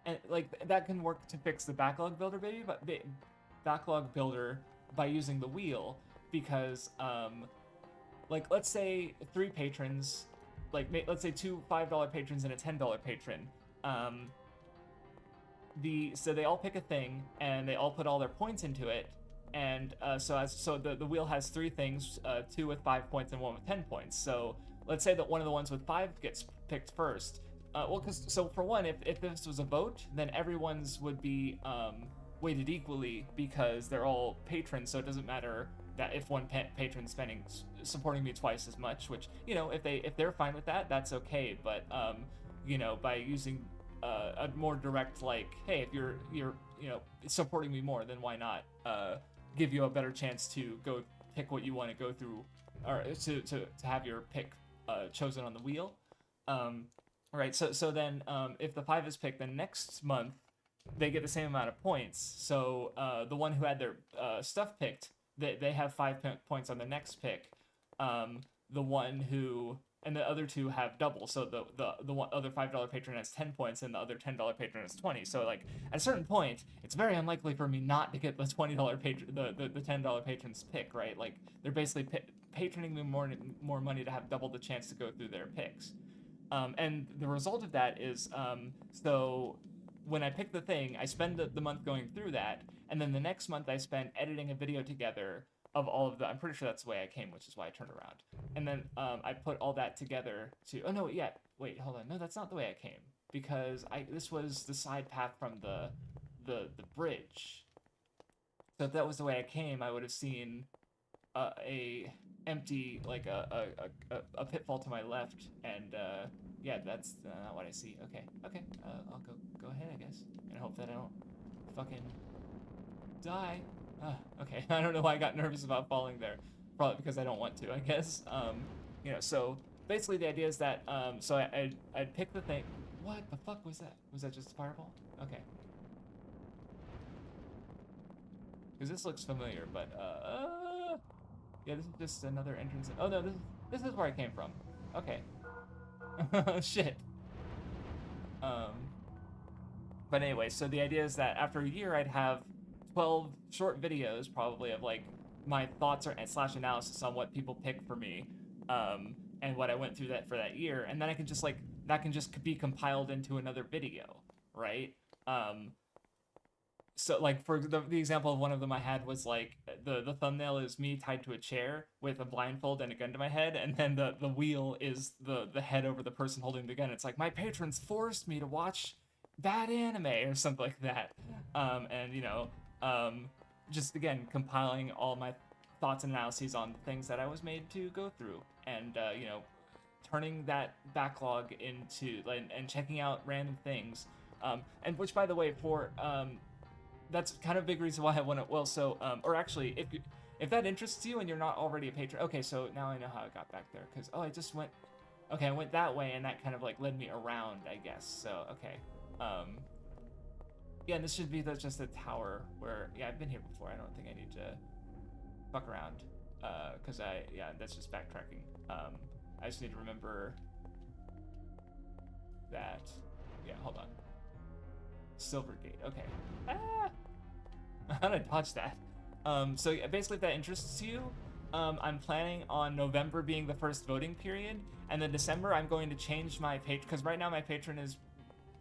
and like that can work to fix the backlog builder backlog builder by using the wheel, because like let's say 3 patrons, like let's say 2 $5 patrons and a $10 patron, so they all pick a thing and they all put all their points into it, and so the wheel has 3 things, 2 with 5 points and 1 with 10 points. So let's say that one of the ones with 5 gets picked first. Well, so for one, if this was a vote, then everyone's would be weighted equally because they're all patrons, so it doesn't matter that if one patron's supporting me twice as much, which, you know, if they're fine with that, that's okay. But you know, by using a more direct, like, hey, if you're you know, supporting me more, then why not give you a better chance to go pick what you want to go through, or to have your pick chosen on the wheel. Right, so then if the 5 is picked, then next month they get the same amount of points. So the one who had their stuff picked, they have 5 points on their next pick. The one who, and the other 2 have double. So the one other $5 patron has 10 points, and the other $10 patron has 20. So like at a certain point, it's very unlikely for me not to get the $20 patron, the $10 patron's pick, right? Like they're basically patroning me more money to have double the chance to go through their picks. And the result of that is, so when I pick the thing, I spend the month going through that, and then the next month I spend editing a video together of all of the, I'm pretty sure that's the way I came, which is why I turned around. And then I put all that together to, oh no, yeah, wait, hold on, no, that's not the way I came, because this was the side path from the bridge. So if that was the way I came, I would have seen a empty, like a pitfall to my left, and yeah, that's not what I see. Okay, I'll go ahead, I guess, and hope that I don't fucking die. Okay, I don't know why I got nervous about falling there. Probably because I don't want to, I guess. You know, so basically the idea is that so I'd pick the thing. What the fuck was that? Was that just a fireball? Okay. Because this looks familiar, but, yeah, this is just another entrance. Oh, no, this is where I came from. Okay. Shit. But anyway, so the idea is that after a year, I'd have 12 short videos, probably, of, like, my thoughts or slash analysis on what people pick for me, and what I went through that for that year, and then I can just, like, that can just be compiled into another video, right? So, like, for the example of one of them I had was, like, the thumbnail is me tied to a chair with a blindfold and a gun to my head, and then the wheel is the head over the person holding the gun. It's like, my patrons forced me to watch bad anime or something like that. And, you know, just, again, compiling all my thoughts and analyses on the things that I was made to go through, and, you know, turning that backlog into, and checking out random things. And which, by the way, for, that's kind of a big reason why I want to, well, so, or actually, if that interests you and you're not already a patron, okay, so now I know how I got back there, because, oh, I just went, okay, I went that way, and that kind of, like, led me around, I guess, so, okay. Yeah, and this should be just a tower where, yeah, I've been here before, I don't think I need to fuck around, because yeah, that's just backtracking. I just need to remember that, yeah, hold on. Silvergate, okay. Ah! How did I dodge that? So yeah, basically, if that interests you, I'm planning on November being the first voting period, and then December I'm going to change my patron, because right now my patron is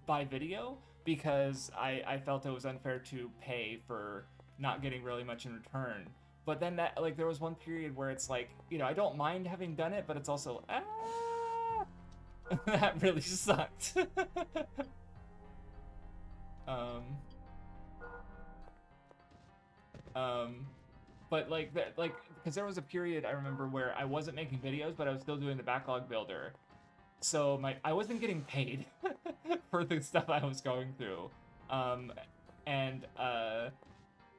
by video, because I felt it was unfair to pay for not getting really much in return. But then that, like, there was one period where it's like, you know, I don't mind having done it, but it's also, that really sucked. But like that, like, because there was a period I remember where I wasn't making videos, but I was still doing the backlog builder, so I wasn't getting paid for the stuff I was going through, and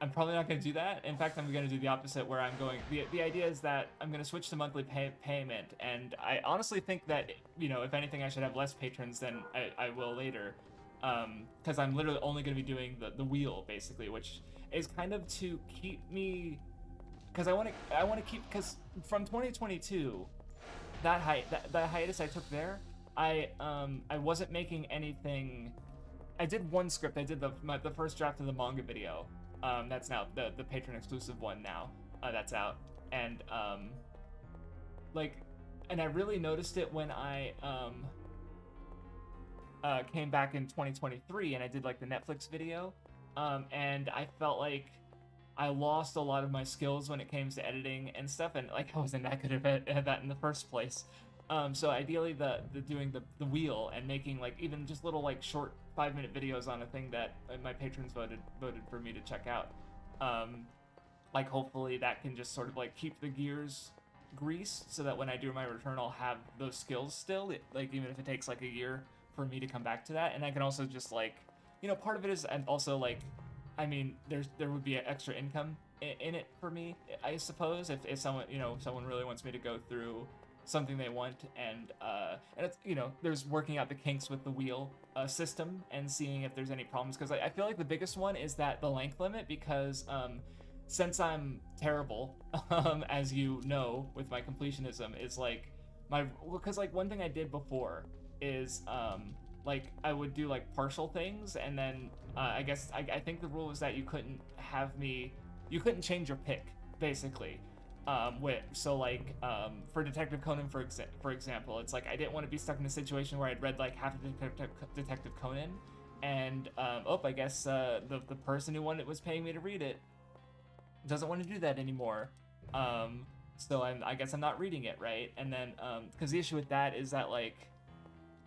I'm probably not going to do that. In fact, I'm going to do the opposite, where I'm going, the idea is that I'm going to switch to monthly payment, and I honestly think that, you know, if anything, I should have less patrons than I will later, because I'm literally only going to be doing the wheel, basically, which is kind of to keep me, because I want to keep, because from 2022, that hiatus I took there, I wasn't making anything. I did one script. I did the first draft of the manga video. That's now the patron exclusive one now. That's out, and like, and I really noticed it when I came back in 2023 and I did like the Netflix video, and I felt like I lost a lot of my skills when it came to editing and stuff, and like I wasn't that good at that in the first place. So ideally, the doing the wheel and making like even just little like short 5-minute videos on a thing that my patrons voted for me to check out. Like hopefully that can just sort of like keep the gears greased, so that when I do my return, I'll have those skills still. Like even if it takes like a year for me to come back to that, and I can also just like, you know, part of it is, and also like, I mean, there would be an extra income in it for me, I suppose, if someone, you know, someone really wants me to go through something they want, and it's, you know, there's working out the kinks with the wheel system and seeing if there's any problems, because I feel like the biggest one is that the length limit, because since I'm terrible, as you know, with my completionism, is like because like one thing I did before is like I would do like partial things, and then I guess I think the rule was that you couldn't change your pick, basically. So like for Detective Conan, for example, it's like I didn't want to be stuck in a situation where I'd read like half of Detective Conan, and I guess the person who was paying me to read it doesn't want to do that anymore. So I guess I'm not reading it, right? And then because the issue with that is that like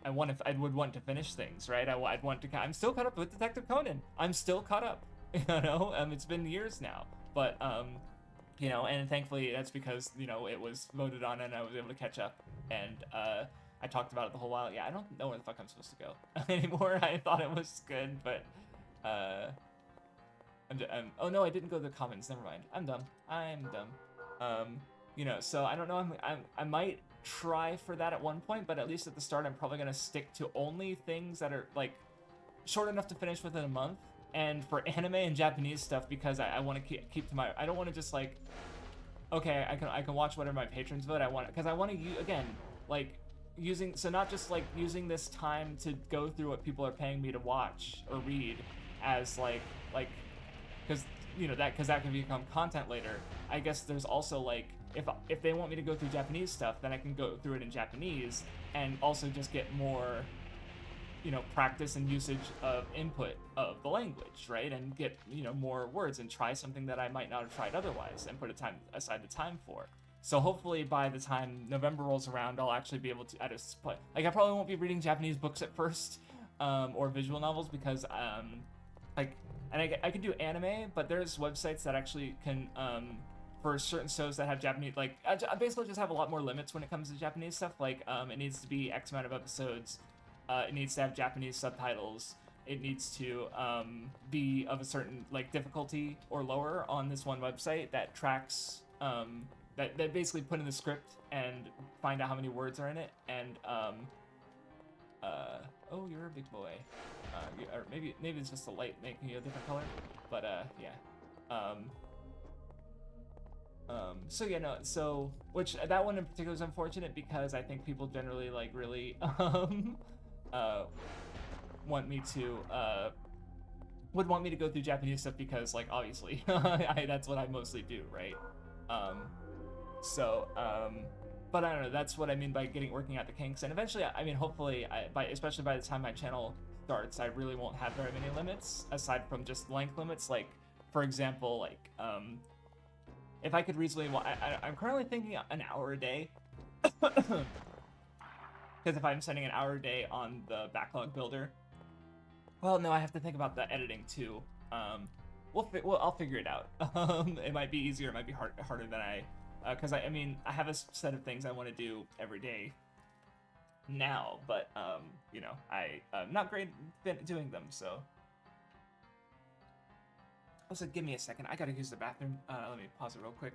I would want to finish things, right? I'm still caught up with Detective Conan. I'm still caught up, you know. It's been years now, but you know, and thankfully that's because, you know, it was voted on and I was able to catch up, and I talked about it the whole while. Yeah, I don't know where the fuck I'm supposed to go anymore. I thought it was good, but oh no, I didn't go to the commons. Never mind. I'm dumb. You know, so I don't know. I might try for that at one point, but at least at the start, I'm probably gonna stick to only things that are like short enough to finish within a month. And for anime and Japanese stuff, because I want to keep to my, I don't want to just like, okay, I can watch whatever my patrons vote. I want, because I want to use, again, like using, so not just like using this time to go through what people are paying me to watch or read as like because you know that, because that can become content later. I guess there's also like, if they want me to go through Japanese stuff, then I can go through it in Japanese and also just get more, you know, practice and usage of input of the language, right? And get, you know, more words and try something that I might not have tried otherwise and put aside the time for. So hopefully by the time November rolls around, I'll actually be able to, like I probably won't be reading Japanese books at first, or visual novels, because like, and I could do anime, but there's websites that actually can, for certain shows that have Japanese, like, I basically just have a lot more limits when it comes to Japanese stuff. Like, it needs to be X amount of episodes, it needs to have Japanese subtitles, it needs to be of a certain, like, difficulty or lower on this one website that tracks, that basically put in the script and find out how many words are in it, and, oh, you're a big boy. Or maybe it's just the light making you a different color, but yeah. So yeah, no, so, which, that one in particular is unfortunate, because I think people generally, like, really, want me to, would want me to go through Japanese stuff, because, like, obviously, that's what I mostly do, right? But I don't know, that's what I mean by working out the kinks, and eventually, I mean, hopefully, especially by the time my channel starts, I really won't have very many limits, aside from just length limits. Like, for example, like, if I could reasonably, I'm currently thinking an hour a day, because if I'm spending an hour a day on the backlog builder, well, no, I have to think about the editing too. Well, I'll figure it out. It might be easier, it might be harder than because I mean, I have a set of things I want to do every day now, but you know, I'm not great at doing them, so. Also, give me a second, I gotta use the bathroom. Let me pause it real quick.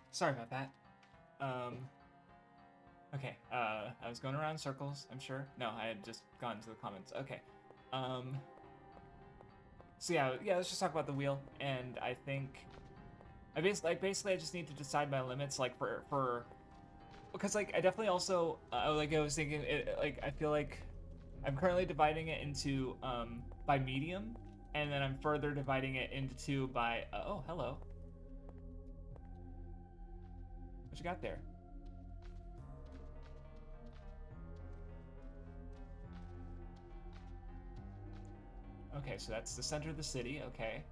Sorry about that. Okay, I was going around in circles, I'm sure. No, I had just gone to the comments. Okay. So yeah, let's just talk about the wheel. And I think basically I just need to decide my limits, like for because like I definitely also like I was thinking like I feel like I'm currently dividing it into by medium, and then I'm further dividing it into two by oh, hello. What you got there? Okay, so that's the center of the city. Okay.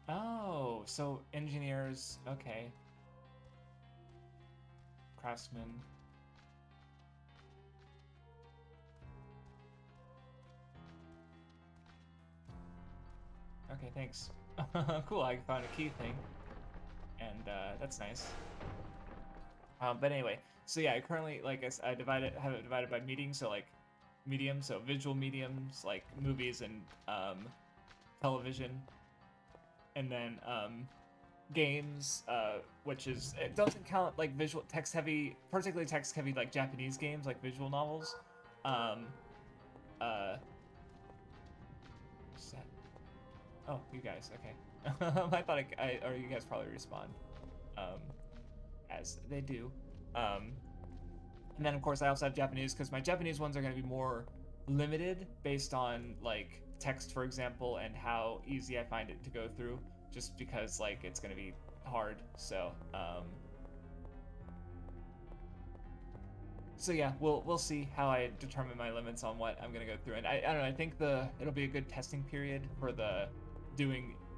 Oh, so engineers. Okay. Craftsmen. Okay, thanks. Cool, I found a key thing, and that's nice. But anyway, so yeah, I currently I have it divided by medium, so like medium, so visual mediums like movies and television, and then games, which is it doesn't count like visual text heavy, particularly text heavy like Japanese games like visual novels. Um, uh, what's that? Oh, you guys, okay. I thought or you guys probably respawned, um, as they do. Um, and then of course I also have Japanese because my Japanese ones are going to be more limited based on like text, for example, and how easy I find it to go through. Just because like it's going to be hard. So yeah, we'll see how I determine my limits on what I'm gonna go through, and I don't know. I think it'll be a good testing period for the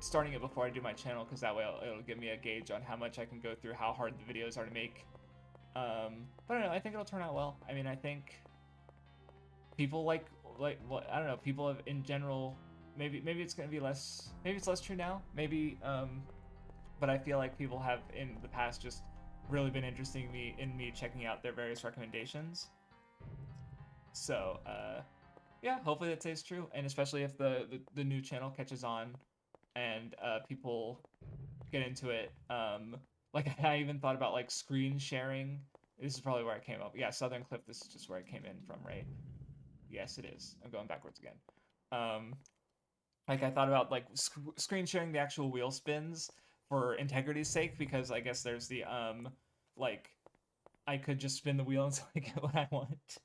starting it before I do my channel, because that way it'll give me a gauge on how much I can go through, how hard the videos are to make. But I don't know. I think it'll turn out well. I mean, I think people what I don't know. People have in general. Maybe it's gonna be less. Maybe it's less true now. Maybe but I feel like people have in the past just really been interested in me checking out their various recommendations. So yeah, hopefully that stays true, and especially if the new channel catches on and people get into it. Like I even thought about like screen sharing. This is probably where I came up. Yeah, Southern Cliff. This is just where I came in from, right? Yes, it is. I'm going backwards again. Um, like I thought about like screen sharing the actual wheel spins for integrity's sake, because I guess there's the like I could just spin the wheel until I get what I want,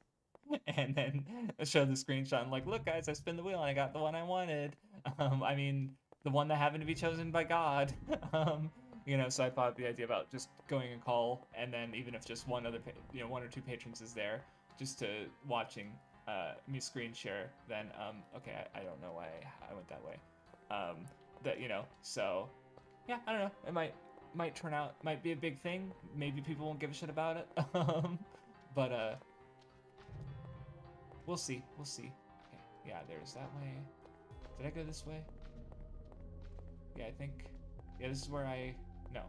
and then show the screenshot and like, look guys, I spin the wheel and I got the one I wanted. I mean, the one that happened to be chosen by God. So I thought the idea about just going and call, and then even if just one or two patrons is there, just to watching me screen share, then okay, I don't know why I went that way. So yeah, I don't know. It might turn out, might be a big thing. Maybe people won't give a shit about it. But we'll see. We'll see. Okay, yeah, there's that way. Did I go this way? Yeah, I think. Yeah, this is where no.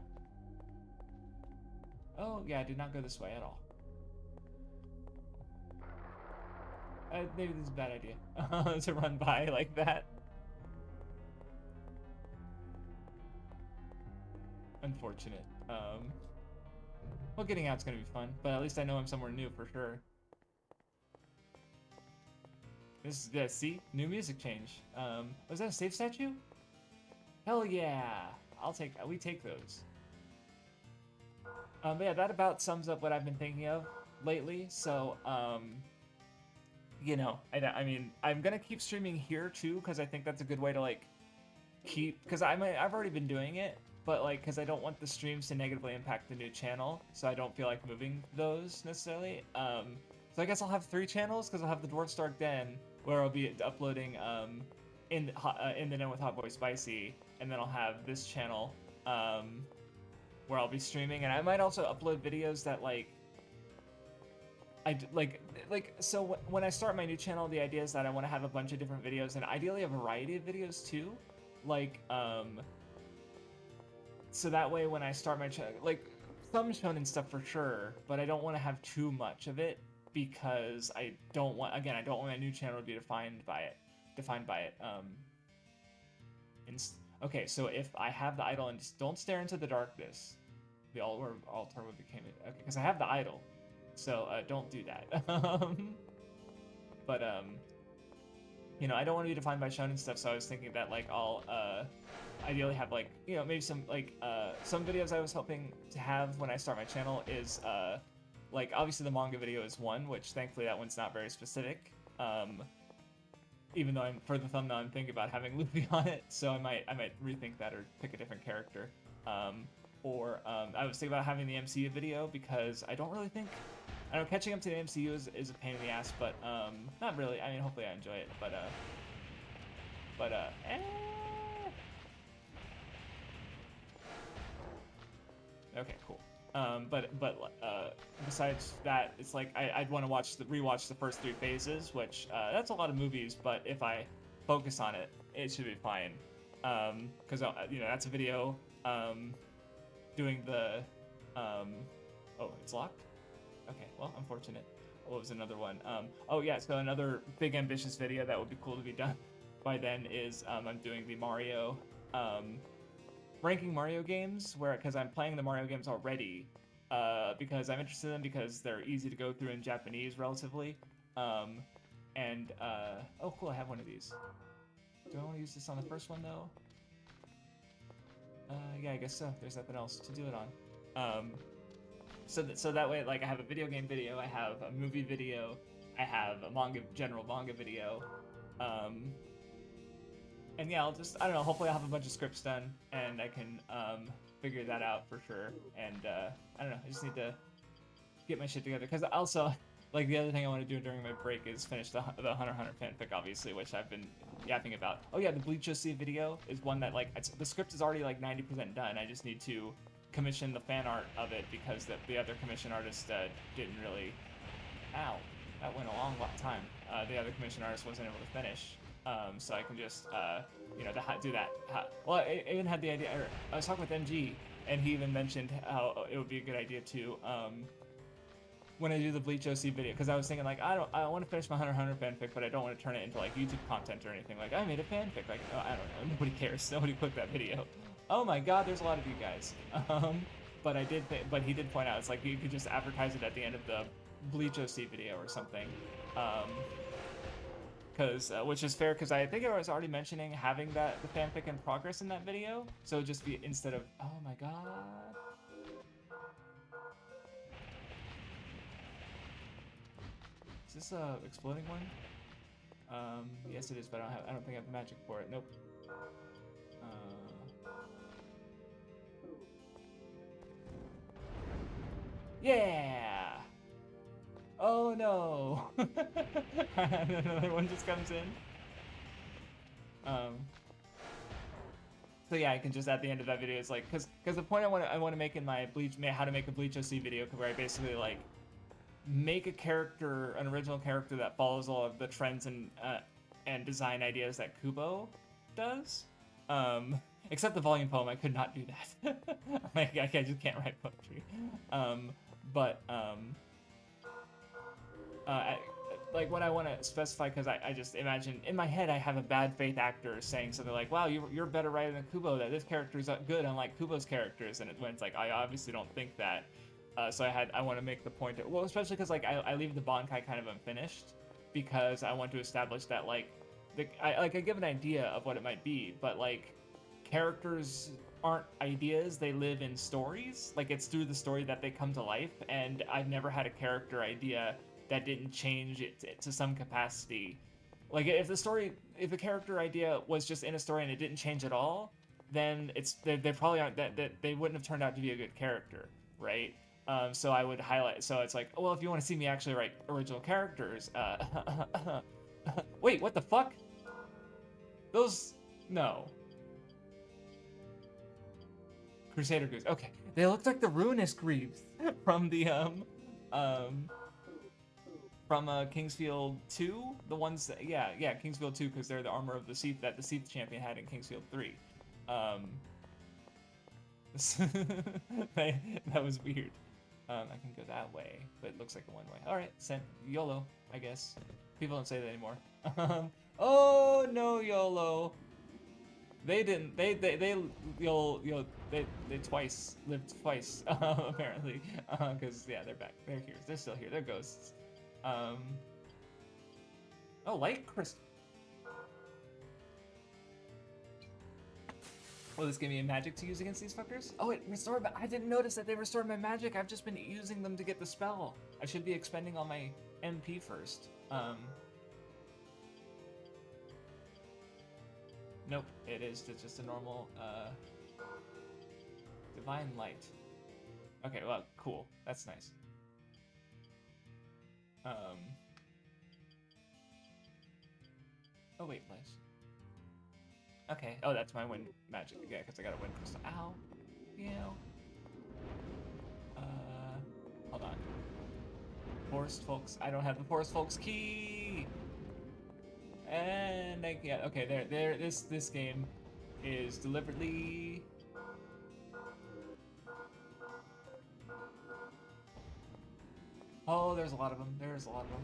Oh, yeah, I did not go this way at all. Maybe this is a bad idea to run by like that. Unfortunate. Well, getting out's gonna be fun, but at least I know I'm somewhere new for sure. This is see, new music change. Was that a safe statue? Hell yeah! We take those. But yeah, that about sums up what I've been thinking of lately. So, I mean, I'm gonna keep streaming here too, because I think that's a good way to like because I've already been doing it, but like because I don't want the streams to negatively impact the new channel, so I don't feel like moving those necessarily. So I guess I'll have 3 channels, because I'll have the Dwarf Stark Den, where I'll be uploading in the Den with Hot Boy Spicy, and then I'll have this channel where I'll be streaming, and I might also upload videos that so when I start my new channel, the idea is that I want to have a bunch of different videos, and ideally a variety of videos too, so that way when I start my channel, some shonen stuff for sure, but I don't want to have too much of it, because I don't want my new channel to be defined by it. Okay, so if I have the idol and just don't stare into the darkness, the altar would become okay, because I have the idol, so don't do that. But you know, I don't want to be defined by shonen stuff, so I was thinking that like I'll ideally have like, you know, maybe some like some videos I was hoping to have when I start my channel is like obviously the manga video is one, which thankfully that one's not very specific. Even though for the thumbnail I'm thinking about having Luffy on it, so I might rethink that or pick a different character. Or I was thinking about having the MCU video because I don't really think, I know catching up to the MCU is a pain in the ass, but not really. I mean, hopefully I enjoy it, but eh. Okay, cool. But besides that, it's like I'd want to rewatch the first 3 phases, which that's a lot of movies. But if I focus on it, it should be fine. Because you know, that's a video. Doing the oh, it's locked. Okay, well, unfortunate. What was another one? Oh yeah, so another big ambitious video that would be cool to be done by then is I'm doing the Mario. Ranking Mario games, because I'm playing the Mario games already, because I'm interested in them because they're easy to go through in Japanese relatively, oh cool, I have one of these. Do I want to use this on the first one though? Yeah, I guess so. There's nothing else to do it on. So that way, like, I have a video game video, I have a movie video, I have a general manga video, and yeah, I don't know, hopefully I'll have a bunch of scripts done, and I can, figure that out for sure, and, I don't know, I just need to get my shit together, because also, like, the other thing I want to do during my break is finish the Hunter x Hunter fanfic, obviously, which I've been yapping about. Oh yeah, the Bleach OC video is one that, like, the script is already, like, 90% done, I just need to commission the fan art of it, because the other commission artist, didn't really... Ow, that went a long time. The other commission artist wasn't able to finish. So I can just, you know, do that. Well, I even had the idea, I was talking with MG, and he even mentioned how it would be a good idea to, when I do the Bleach OC video, because I was thinking, like, I want to finish my Hunter x Hunter fanfic, but I don't want to turn it into, like, YouTube content or anything. Like, I made a fanfic. Like, oh, I don't know. Nobody cares. Nobody clicked that video. Oh my god, there's a lot of you guys. But he did point out, it's like, you could just advertise it at the end of the Bleach OC video or something. Which is fair, because I think I was already mentioning having the fanfic in progress in that video, so just be instead of, oh my god. Is this a exploding one? Yes it is, but I don't think I have magic for it. Nope. Yeah. Oh no! Another one just comes in. So yeah, I can just at the end of that video, it's like, because the point I want to make in my how to make a Bleach OC video, where I basically like make a character, an original character that follows all of the trends and design ideas that Kubo does. Except the volume poem, I could not do that. Like, I just can't write poetry. Like what I want to specify, because I just imagine in my head I have a bad faith actor saying something like, "Wow, you're a better writer than Kubo. That this character is good, unlike Kubo's characters." And when it's like, I obviously don't think that. So I want to make the point that, well, especially because like I leave the Bankai kind of unfinished, because I want to establish that like I give an idea of what it might be, but like characters aren't ideas, they live in stories. Like, it's through the story that they come to life, and I've never had a character idea that didn't change it to some capacity. Like, if the character idea was just in a story and it didn't change at all, then they probably aren't that they wouldn't have turned out to be a good character, right? So I would highlight, so it's like, well, if you want to see me actually write original characters, wait, what the fuck? No. Crusader Goose. Okay, they look like the Ruinous Greaves from the Kingsfield 2. The ones that, yeah, Kingsfield 2, because they're the armor of the Seath that the Seath champion had in Kingsfield 3. That was weird. I can go that way, but it looks like a one-way. All right, YOLO, I guess. People don't say that anymore. Oh no, YOLO. They didn't. They twice lived twice apparently. Because yeah, they're back. They're here. They're still here. They're ghosts. Oh, light crystal. Will this give me a magic to use against these fuckers? Oh, it restored. I didn't notice that they restored my magic. I've just been using them to get the spell. I should be expending all my MP first. Nope, it is. It's just a normal, divine light. Okay, well, cool. That's nice. Oh, wait, nice. Okay, oh, that's my wind magic. Yeah, because I got a wind crystal. Ow. You know. Hold on. Forest Folks. I don't have the Forest Folks key! And yeah, okay, this game is deliberately. Oh, there's a lot of them. There's a lot of them.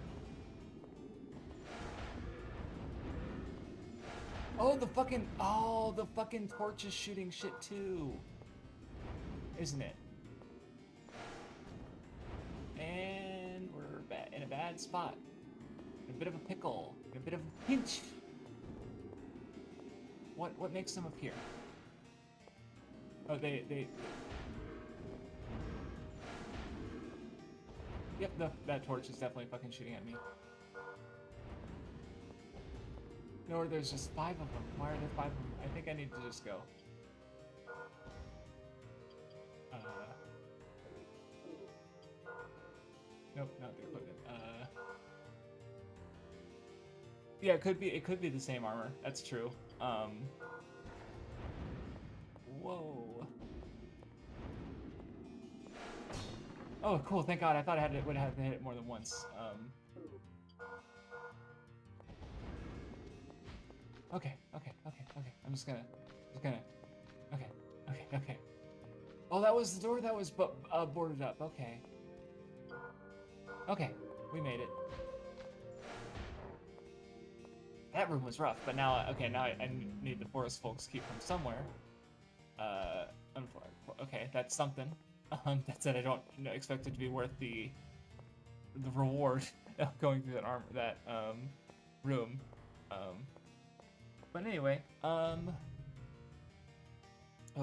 Oh, the fucking torch is shooting shit too. Isn't it? And we're in a bad spot. In a bit of a pickle. In a bit of a pinch. What makes them appear? Oh, they... Yep, that torch is definitely fucking shooting at me. No, there's just 5 of them. Why are there 5 of them? I think I need to just go. Nope, not the equipment. Yeah, it could be the same armor. That's true. Whoa. Oh, cool. Thank God. I thought I would have to hit it more than once. Okay. I'm just gonna. Okay. Oh, that was the door that was boarded up. Okay. Okay, we made it. That room was rough, but now, okay, now I need the Forest Folks key from somewhere. Okay, that's something. That said, I don't expect it to be worth the reward of going through that room. But anyway, oh,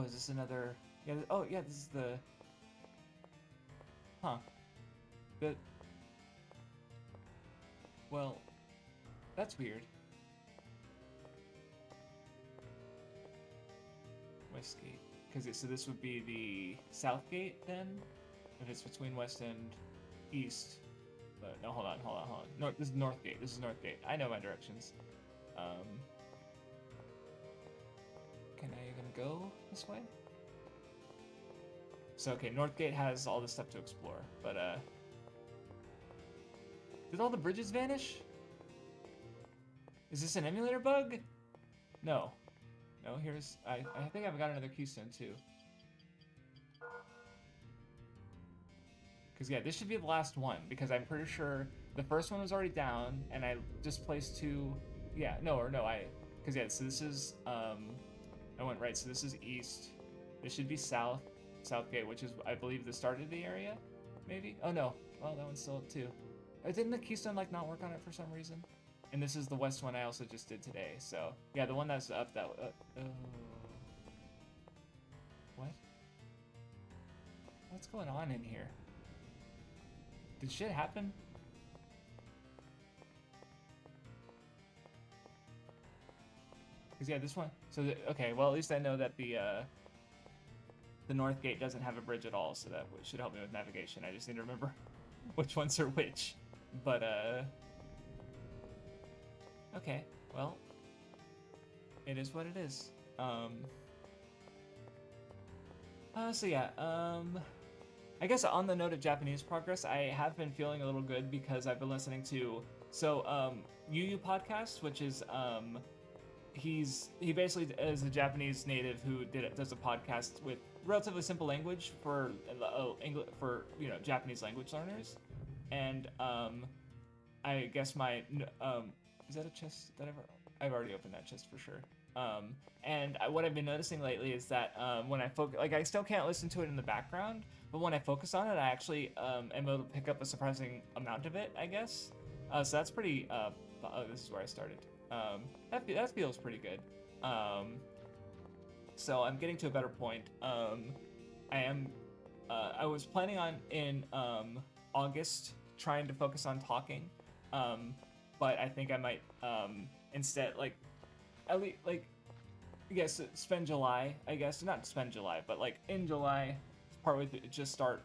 is this another? Yeah. Oh, yeah. This is the. Huh. Well, that's weird. West Gate. So this would be the South Gate then? If it's between West and East. But no, hold on. No, this is North Gate. I know my directions. Can I even go this way? So, okay, North Gate has all this stuff to explore, but, did all the bridges vanish? Is this an emulator bug? No. No, here's... I think I've got another keystone, too. Because, yeah, this should be the last one, because I'm pretty sure the first one was already down, and I just placed 2... Yeah, because, yeah, so this is, I went right, so this is east. This should be south gate, which is, I believe, the start of the area, maybe? Oh, no. Well, that one's still up, too. Didn't the keystone, like, not work on it for some reason? And this is the west one I also just did today, so... Yeah, the one that's up that... What? What's going on in here? Did shit happen? Because, yeah, this one... So, okay, well, at least I know that the North Gate doesn't have a bridge at all, so that should help me with navigation. I just need to remember which ones are which. But, okay, well, it is what it is. So yeah, I guess on the note of Japanese progress, I have been feeling a little good because I've been listening to, Yu Podcast, which is, he basically is a Japanese native who does a podcast with relatively simple language for Japanese language learners, and I guess my is that a chest that I've already opened that chest for sure. What I've been noticing lately is that when I focus, like I still can't listen to it in the background, but when I focus on it, I actually am able to pick up a surprising amount of it, I guess. So that's pretty. Oh, this is where I started. That feels pretty good. So I'm getting to a better point. I was planning on in August trying to focus on talking, but I think I might instead at least yes, spend July, I guess, not spend July, but like in July, part with it, just start.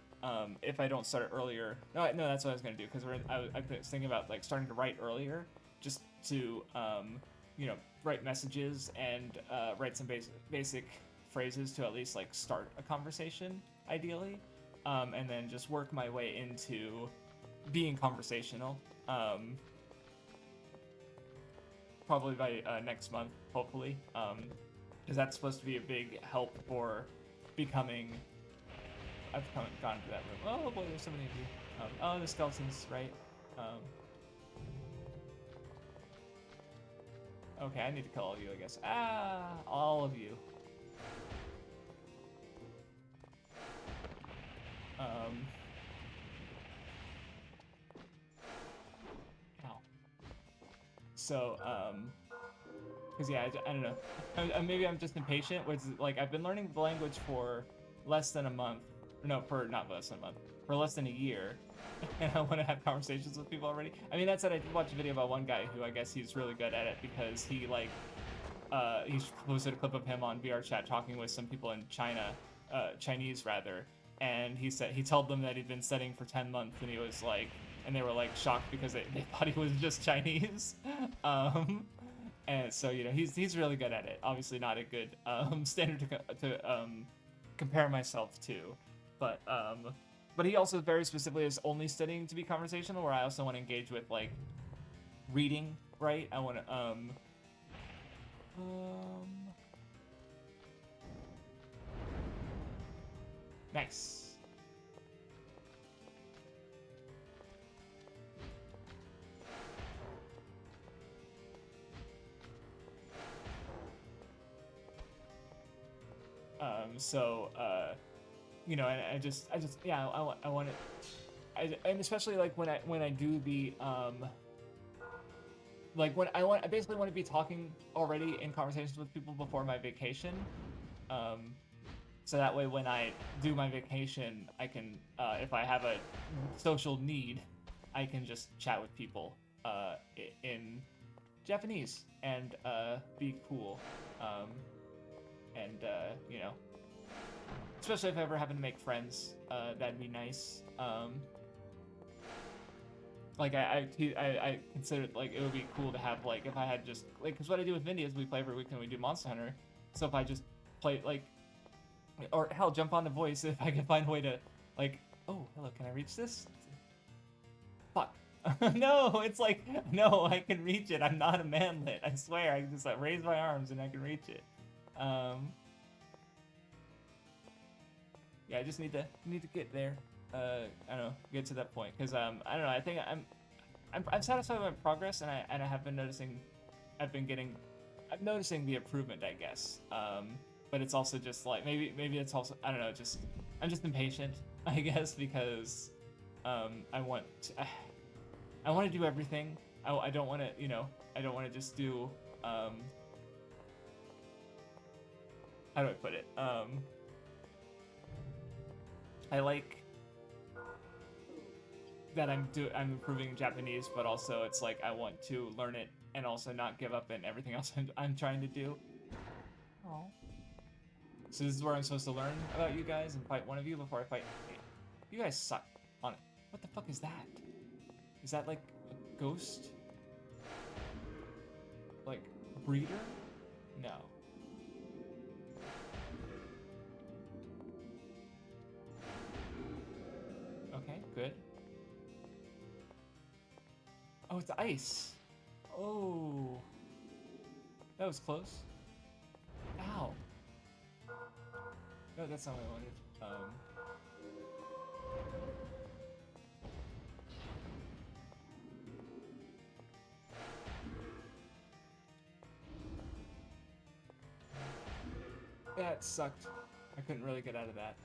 If I don't start it earlier, no, that's what I was gonna do because I was thinking about like starting to write earlier, just to write messages and write some basic phrases to at least like start a conversation, ideally, and then just work my way into being conversational. Probably by next month, hopefully, because that's supposed to be a big help for becoming. I've gone to that room. Oh boy, there's so many of you. Oh, the skeletons, right? Okay, I need to kill all of you, I guess. Ah, all of you. Ow. So, because yeah, I don't know. Maybe I'm just impatient. Which is, like, I've been learning the language for less than a month. No, for not less than a month. For less than a year, and I want to have conversations with people already. I mean, that said, I did watch a video about one guy who I guess he's really good at it because he he posted a clip of him on VR chat talking with some people in China, Chinese rather, and he told them that he'd been studying for 10 months, and he was like, and they were like shocked because they thought he was just Chinese. And so he's really good at it. Obviously not a good standard to compare myself to, but he also very specifically is only studying to be conversational, where I also want to engage with like reading, right? I want to nice. And I just yeah, I want it, and especially like when I do the like when I basically want to be talking already in conversations with people before my vacation, so that way when I do my vacation, I can if I have a social need, I can just chat with people in Japanese and be cool, and especially if I ever happen to make friends, that'd be nice. Like I considered like it would be cool to have like if I had just like, because what I do with Vindy is we play every weekend, we do Monster Hunter, so if I just play like, or hell, jump on the voice if I can find a way to like, oh hello, can I reach this? Fuck. No, it's like, no, I can reach it. I'm not a manlet, I swear. I can just like raise my arms and I can reach it. Yeah, I just need to get there. I don't know, get to that point, because I don't know. I think I'm satisfied with my progress, and I have been noticing. I'm noticing the improvement, I guess. But it's also just like maybe it's also, I don't know. I'm just impatient, I guess, because I want to do everything. I don't want to I don't want to just do how do I put it? I like that I'm improving Japanese, but also it's like I want to learn it and also not give up in everything else I'm trying to do. Oh. So this is where I'm supposed to learn about you guys and fight one of you before I fight me. You guys suck on it. What the fuck is that? Is that like a ghost? Like breeder? No. Okay, good. Oh, it's ice. Oh. That was close. Ow. No, that's not what I wanted. Yeah, it sucked. I couldn't really get out of that.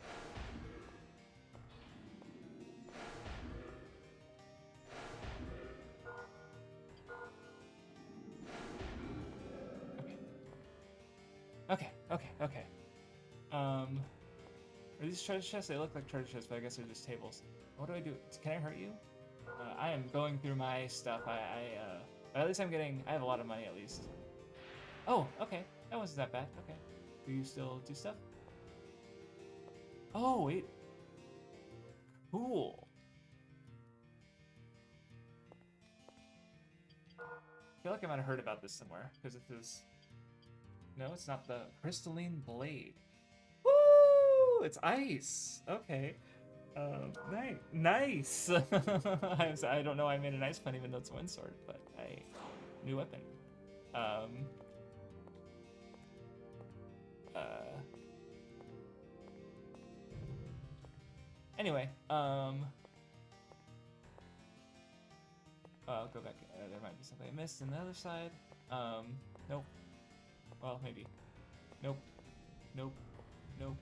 Okay, okay, okay. Are these treasure chests? They look like treasure chests, but I guess they're just tables. What do I do? Can I hurt you? I am going through my stuff. But at least I have a lot of money at least. Oh, okay. That wasn't that bad. Okay. Do you still do stuff? Oh, wait. Cool. I feel like I might have heard about this somewhere, because it is... No, it's not the crystalline blade. Woo! It's ice. Okay. Nice. I don't know why I made an ice pun even though it's a wind sword, but hey, new weapon. Anyway, I'll go back. There might be something I missed on the other side. Nope. Well, maybe. Nope. Nope. Nope.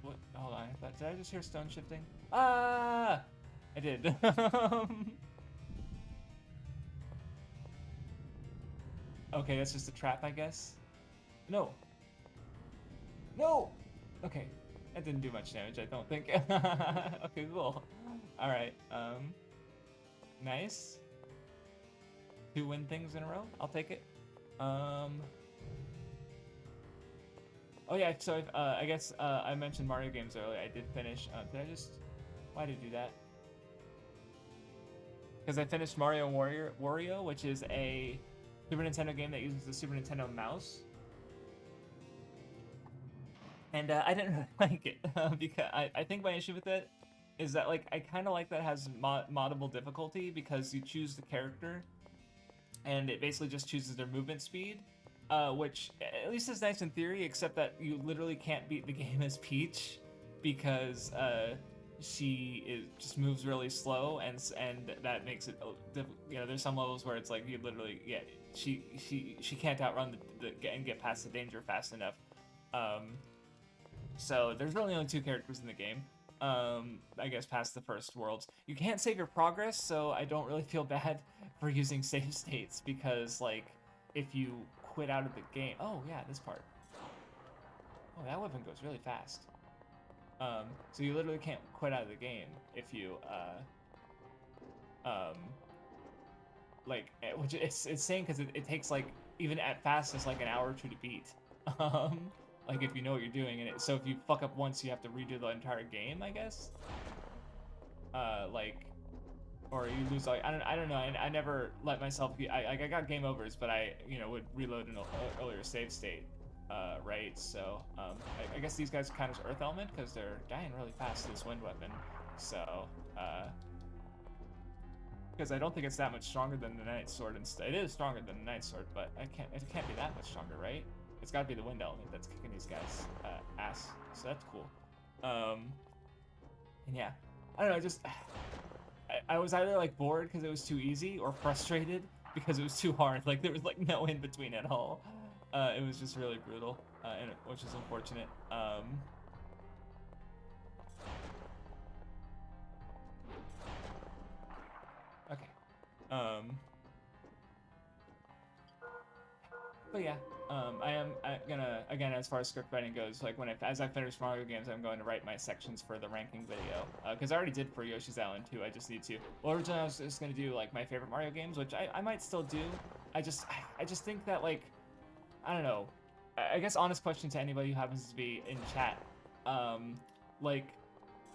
What? Hold on. Did I just hear stone shifting? Ah! I did. Okay, that's just a trap, I guess. No. No! Okay. That didn't do much damage, I don't think. Okay, cool. Alright, nice. 2 win things in a row. I'll take it. Oh yeah, so I guess I mentioned Mario games earlier. I did finish. Why did I do that? Because I finished Mario Wario, which is a Super Nintendo game that uses the Super Nintendo mouse. And I didn't really like it because I think my issue with it is that like I kind of like that it has moddable difficulty because you choose the character and it basically just chooses their movement speed. Which at least is nice in theory, except that you literally can't beat the game as Peach because she just moves really slow, and that makes it there's some levels where it's like you literally she can't outrun and get past the danger fast enough. So there's really only 2 characters in the game. I guess past the first worlds. You can't save your progress, so I don't really feel bad for using save states because like if you quit out of the game. Oh yeah, this part. Oh, that weapon goes really fast. So you literally can't quit out of the game if you which it's insane because it takes like even at fastest like an hour or 2 to beat. Like if you know what you're doing, and so if you fuck up once, you have to redo the entire game, I guess. Or you lose like I don't know. I never let myself be. I got game overs, but I would reload an earlier save state, right? So I guess these guys count as Earth Element because they're dying really fast to this wind weapon. So because I don't think it's that much stronger than the Knight's Sword. It is stronger than the Knight's Sword, but it can't be that much stronger, right? It's got to be the wind element that's kicking these guys' ass. So that's cool. And yeah, I don't know. I was either like bored because it was too easy or frustrated because it was too hard. Like there was like no in between at all. It was just really brutal, which is unfortunate. Okay. But yeah, I'm gonna, again, as far as script writing goes, like as I finish Mario games, I'm going to write my sections for the ranking video. Because I already did for Yoshi's Island 2, I just need to. Well, originally I was just gonna do like my favorite Mario games, which I might still do. I just think that like, I don't know. I guess honest question to anybody who happens to be in chat, like,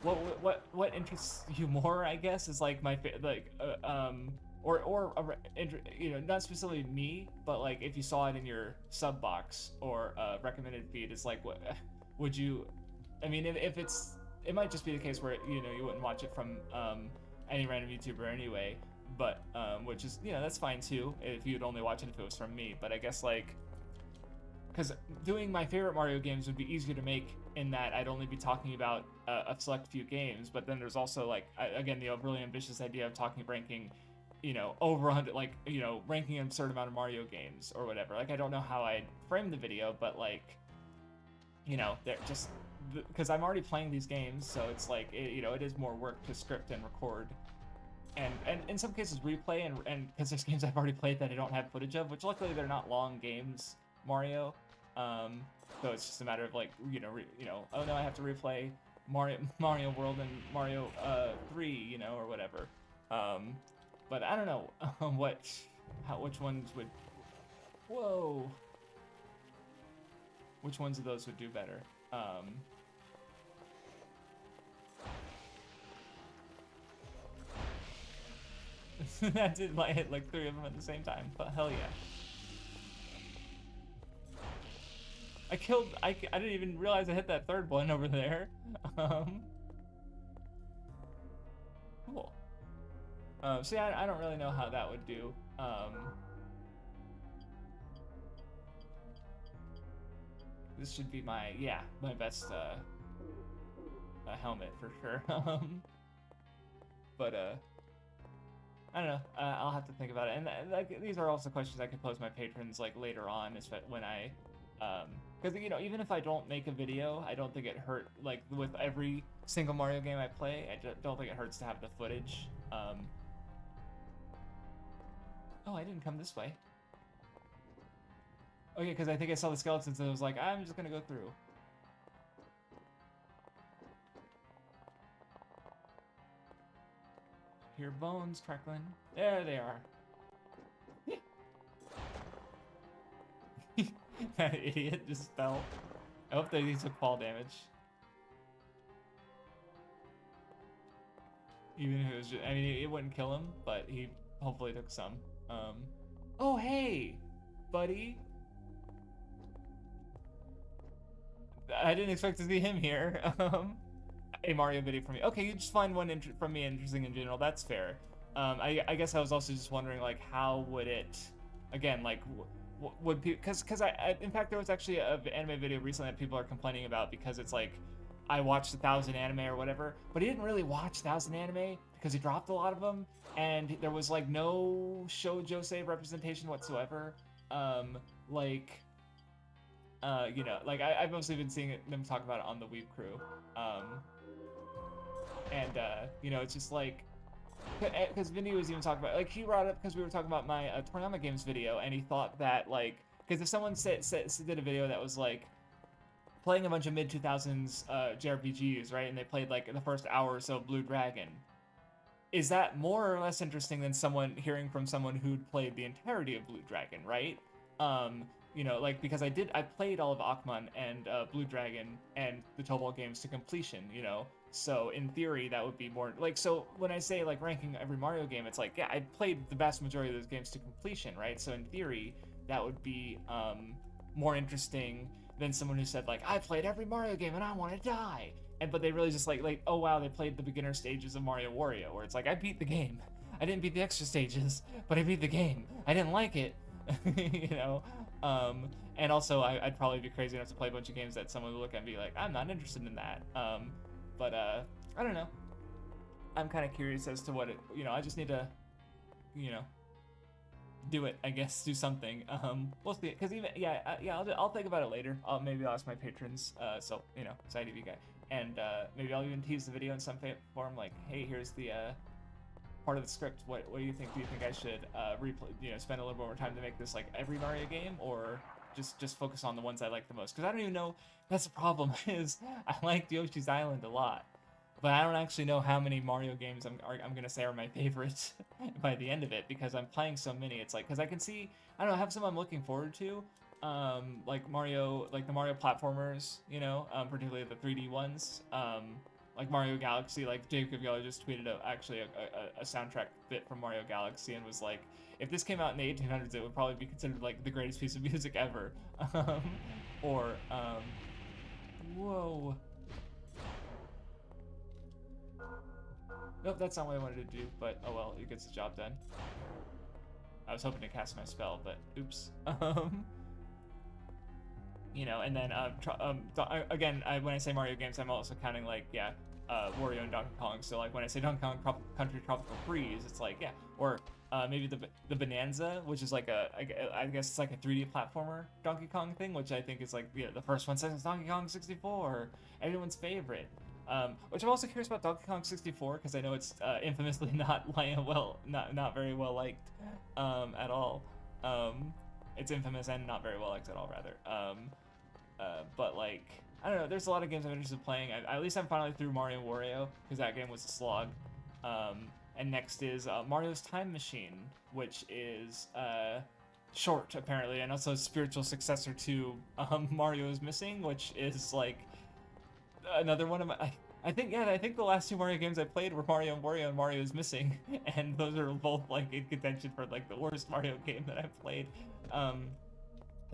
what interests you more? I guess is like or not specifically me, but like if you saw it in your sub box or recommended feed, it's like what would you? I mean, if it might just be the case where you wouldn't watch it from any random YouTuber anyway, but which is that's fine too if you'd only watch it if it was from me. But I guess like because doing my favorite Mario games would be easier to make in that I'd only be talking about a select few games, but then there's also like again the really ambitious idea of ranking over 100, like, ranking an absurd amount of Mario games or whatever. Like, I don't know how I'd frame the video, but like, you know, they're just because I'm already playing these games, so it's like you know, it is more work to script and record, and in some cases replay, and because there's games I've already played that I don't have footage of, which luckily they're not long games, Mario. So it's just a matter of like oh no, I have to replay Mario World and Mario 3, you know, or whatever. But I don't know which ones would which ones of those would do better. That did hit like 3 of them at the same time, but hell yeah. I didn't even realize I hit that third one over there. Cool. See, I don't really know how that would do. This should be my best helmet for sure. But I don't know. I'll have to think about it. And like these are also questions I could pose my patrons like later on, when I because you know, even if I don't make a video, I don't think it hurt. Like with every single Mario game I play, I don't think it hurts to have the footage. Oh, I didn't come this way. Okay, because I think I saw the skeletons and I was like, I'm just gonna go through. Hear bones crackling. There they are. That idiot just fell. I hope that he took fall damage. Even if it was just, I mean, it wouldn't kill him, but he hopefully took some. Oh, hey, buddy. I didn't expect to see him here. A Mario video from me. Okay, you just find one from me interesting in general. That's fair. I guess I was also just wondering, like, how would it, again, like, would people, because in fact, there was actually an anime video recently that people are complaining about because it's like, I watched 1,000 anime or whatever, but he didn't really watch 1,000 anime because he dropped a lot of them, and there was like no shoujo representation whatsoever. You know, like I've mostly been seeing them talk about it on the Weeb Crew, you know, it's just like, because Vinny was even talking about, like, he brought up, because we were talking about my Toriyama Games video, and he thought that, like, because if someone did a video that was like playing a bunch of mid-2000s JRPGs, right, and they played like the first hour or so of Blue Dragon, is that more or less interesting than hearing from someone who'd played the entirety of Blue Dragon, right? You know, like, because I played all of Akman and Blue Dragon and the Tobal games to completion, you know? So in theory, that would be more, like, so when I say, like, ranking every Mario game, it's like, yeah, I played the vast majority of those games to completion, right? So in theory, that would be more interesting than someone who said, like, I played every Mario game and I want to die. But they really just like, oh wow, they played the beginner stages of Mario Wario, where it's like, I beat the game. I didn't beat the extra stages, but I beat the game. I didn't like it, you know? And also, I'd probably be crazy enough to play a bunch of games that someone would look at and be like, I'm not interested in that. But I don't know. I'm kind of curious as to what it, you know, I just need to, you know, do it, I guess, do something. We'll see, because even, I'll think about it later. Maybe I'll ask my patrons, so, you know, SciTV guy. And maybe I'll even tease the video in some form, like, hey, here's the part of the script. What do you think? Do you think I should replay, you know, spend a little more time to make this like every Mario game, or just focus on the ones I like the most? Because I don't even know. That's the problem. Is I like Yoshi's Island a lot, but I don't actually know how many Mario games I'm gonna say are my favorites by the end of it, because I'm playing so many. It's like, because I can see, I don't know, I have some I'm looking forward to. Like Mario, like the Mario platformers, you know, particularly the 3D ones, like Mario Galaxy. Like Jacob Geller just tweeted actually a soundtrack bit from Mario Galaxy and was like, if this came out in the 1800s, it would probably be considered like the greatest piece of music ever. Whoa. Nope, that's not what I wanted to do, but oh well, it gets the job done. I was hoping to cast my spell, but oops. You know, and then again, when I say Mario games, I'm also counting like, Wario and Donkey Kong. So like when I say Donkey Kong Country Tropical Freeze, it's like, yeah, or maybe the Bonanza, which is like I guess it's like a 3D platformer Donkey Kong thing, which I think is like the first one since Donkey Kong 64, everyone's favorite. Which I'm also curious about Donkey Kong 64 because I know it's infamously not very well liked at all. It's infamous and not very well liked at all, rather. But like I don't know, there's a lot of games I'm interested in playing. At least I'm finally through Mario Wario because that game was a slog. And next is Mario's Time Machine, which is short apparently, and also a spiritual successor to Mario is Missing, which is like another one of my. I think the last two Mario games I played were Mario and Wario and Mario is Missing, and those are both like in contention for like the worst Mario game that I've played. I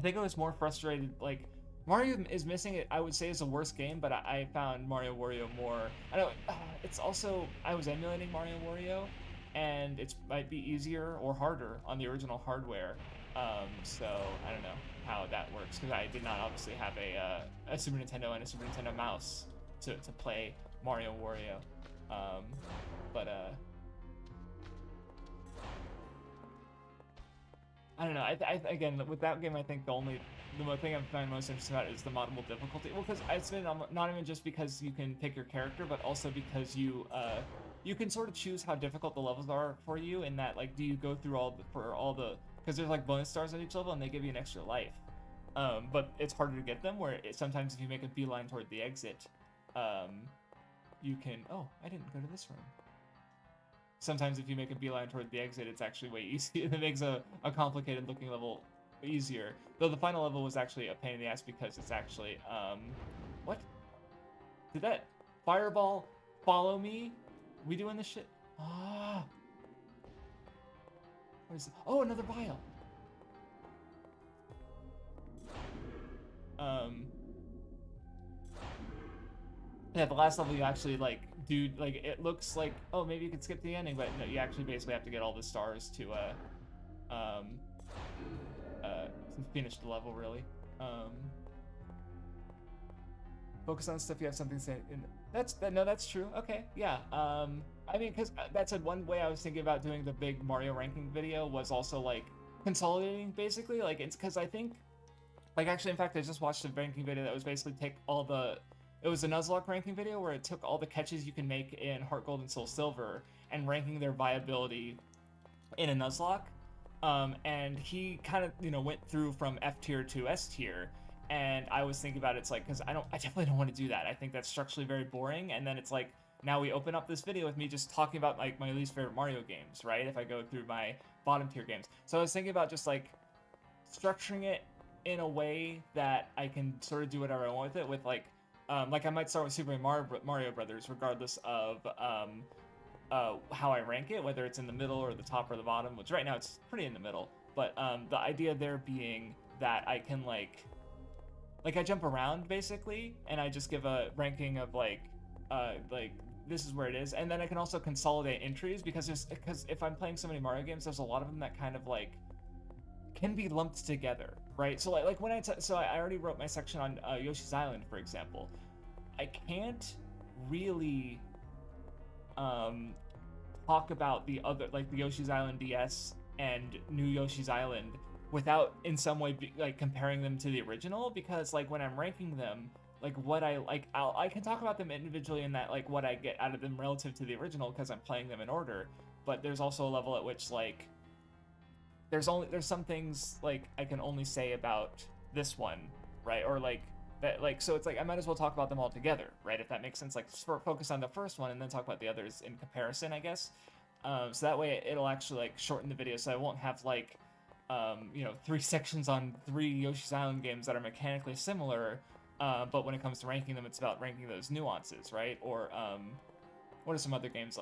think I was more frustrated like. Mario is Missing, I would say, is the worst game, but I found Mario Wario more. I know it's also I was emulating Mario Wario, and it might be easier or harder on the original hardware. So I don't know how that works because I did not obviously have a Super Nintendo and a Super Nintendo mouse to play Mario Wario. But I don't know. Again, with that game, I think the thing I find most interesting about it is the moddable difficulty. Well, because it's been not even just because you can pick your character, but also because you can sort of choose how difficult the levels are for you. In that, like, do you go through because there's like bonus stars on each level and they give you an extra life. But it's harder to get them. Sometimes if you make a beeline toward the exit, you can. Oh, I didn't go to this room. Sometimes if you make a beeline toward the exit, it's actually way easier. It makes a complicated looking level easier. Though the final level was actually a pain in the ass because it's actually, what? Did that fireball follow me? We doing this shit? Ah. What is it? Oh, another vial. Yeah, the last level you actually like do like it looks like oh maybe you could skip the ending, but no, you actually basically have to get all the stars to finish the level really. Focus on stuff you have something to say. That's true. Okay, yeah. I mean, because that's one way I was thinking about doing the big Mario ranking video was also like consolidating basically. Like it's because I think, like actually, in fact, I just watched a ranking video that was basically it was a Nuzlocke ranking video where it took all the catches you can make in Heart Gold and Soul Silver and ranking their viability in a Nuzlocke. And he kind of, went through from F tier to S tier. And I was thinking about it's like, because I definitely don't want to do that. I think that's structurally very boring. And then it's like, now we open up this video with me just talking about like my least favorite Mario games, right? If I go through my bottom tier games. So I was thinking about just like structuring it in a way that I can sort of do whatever I want with it with like I might start with Super Mario Brothers, regardless of how I rank it, whether it's in the middle or the top or the bottom, which right now it's pretty in the middle. But the idea there being that I can like I jump around basically, and I just give a ranking of like this is where it is, and then I can also consolidate entries because if I'm playing so many Mario games, there's a lot of them that kind of like can be lumped together, right? So like when I already wrote my section on Yoshi's Island, for example. I can't really talk about the other like the Yoshi's Island DS and New Yoshi's Island without in some way comparing them to the original, because like when I'm ranking them, like what I like I can talk about them individually in that like what I get out of them relative to the original because I'm playing them in order, but there's also a level at which like there's some things like I can only say about this one, right? Or like that, like, so it's like I might as well talk about them all together, right? If that makes sense, like focus on the first one and then talk about the others in comparison, I guess. So that way it'll actually like shorten the video, so I won't have like 3 sections on 3 Yoshi's Island games that are mechanically similar, but when it comes to ranking them, it's about ranking those nuances, right? Or what are some other games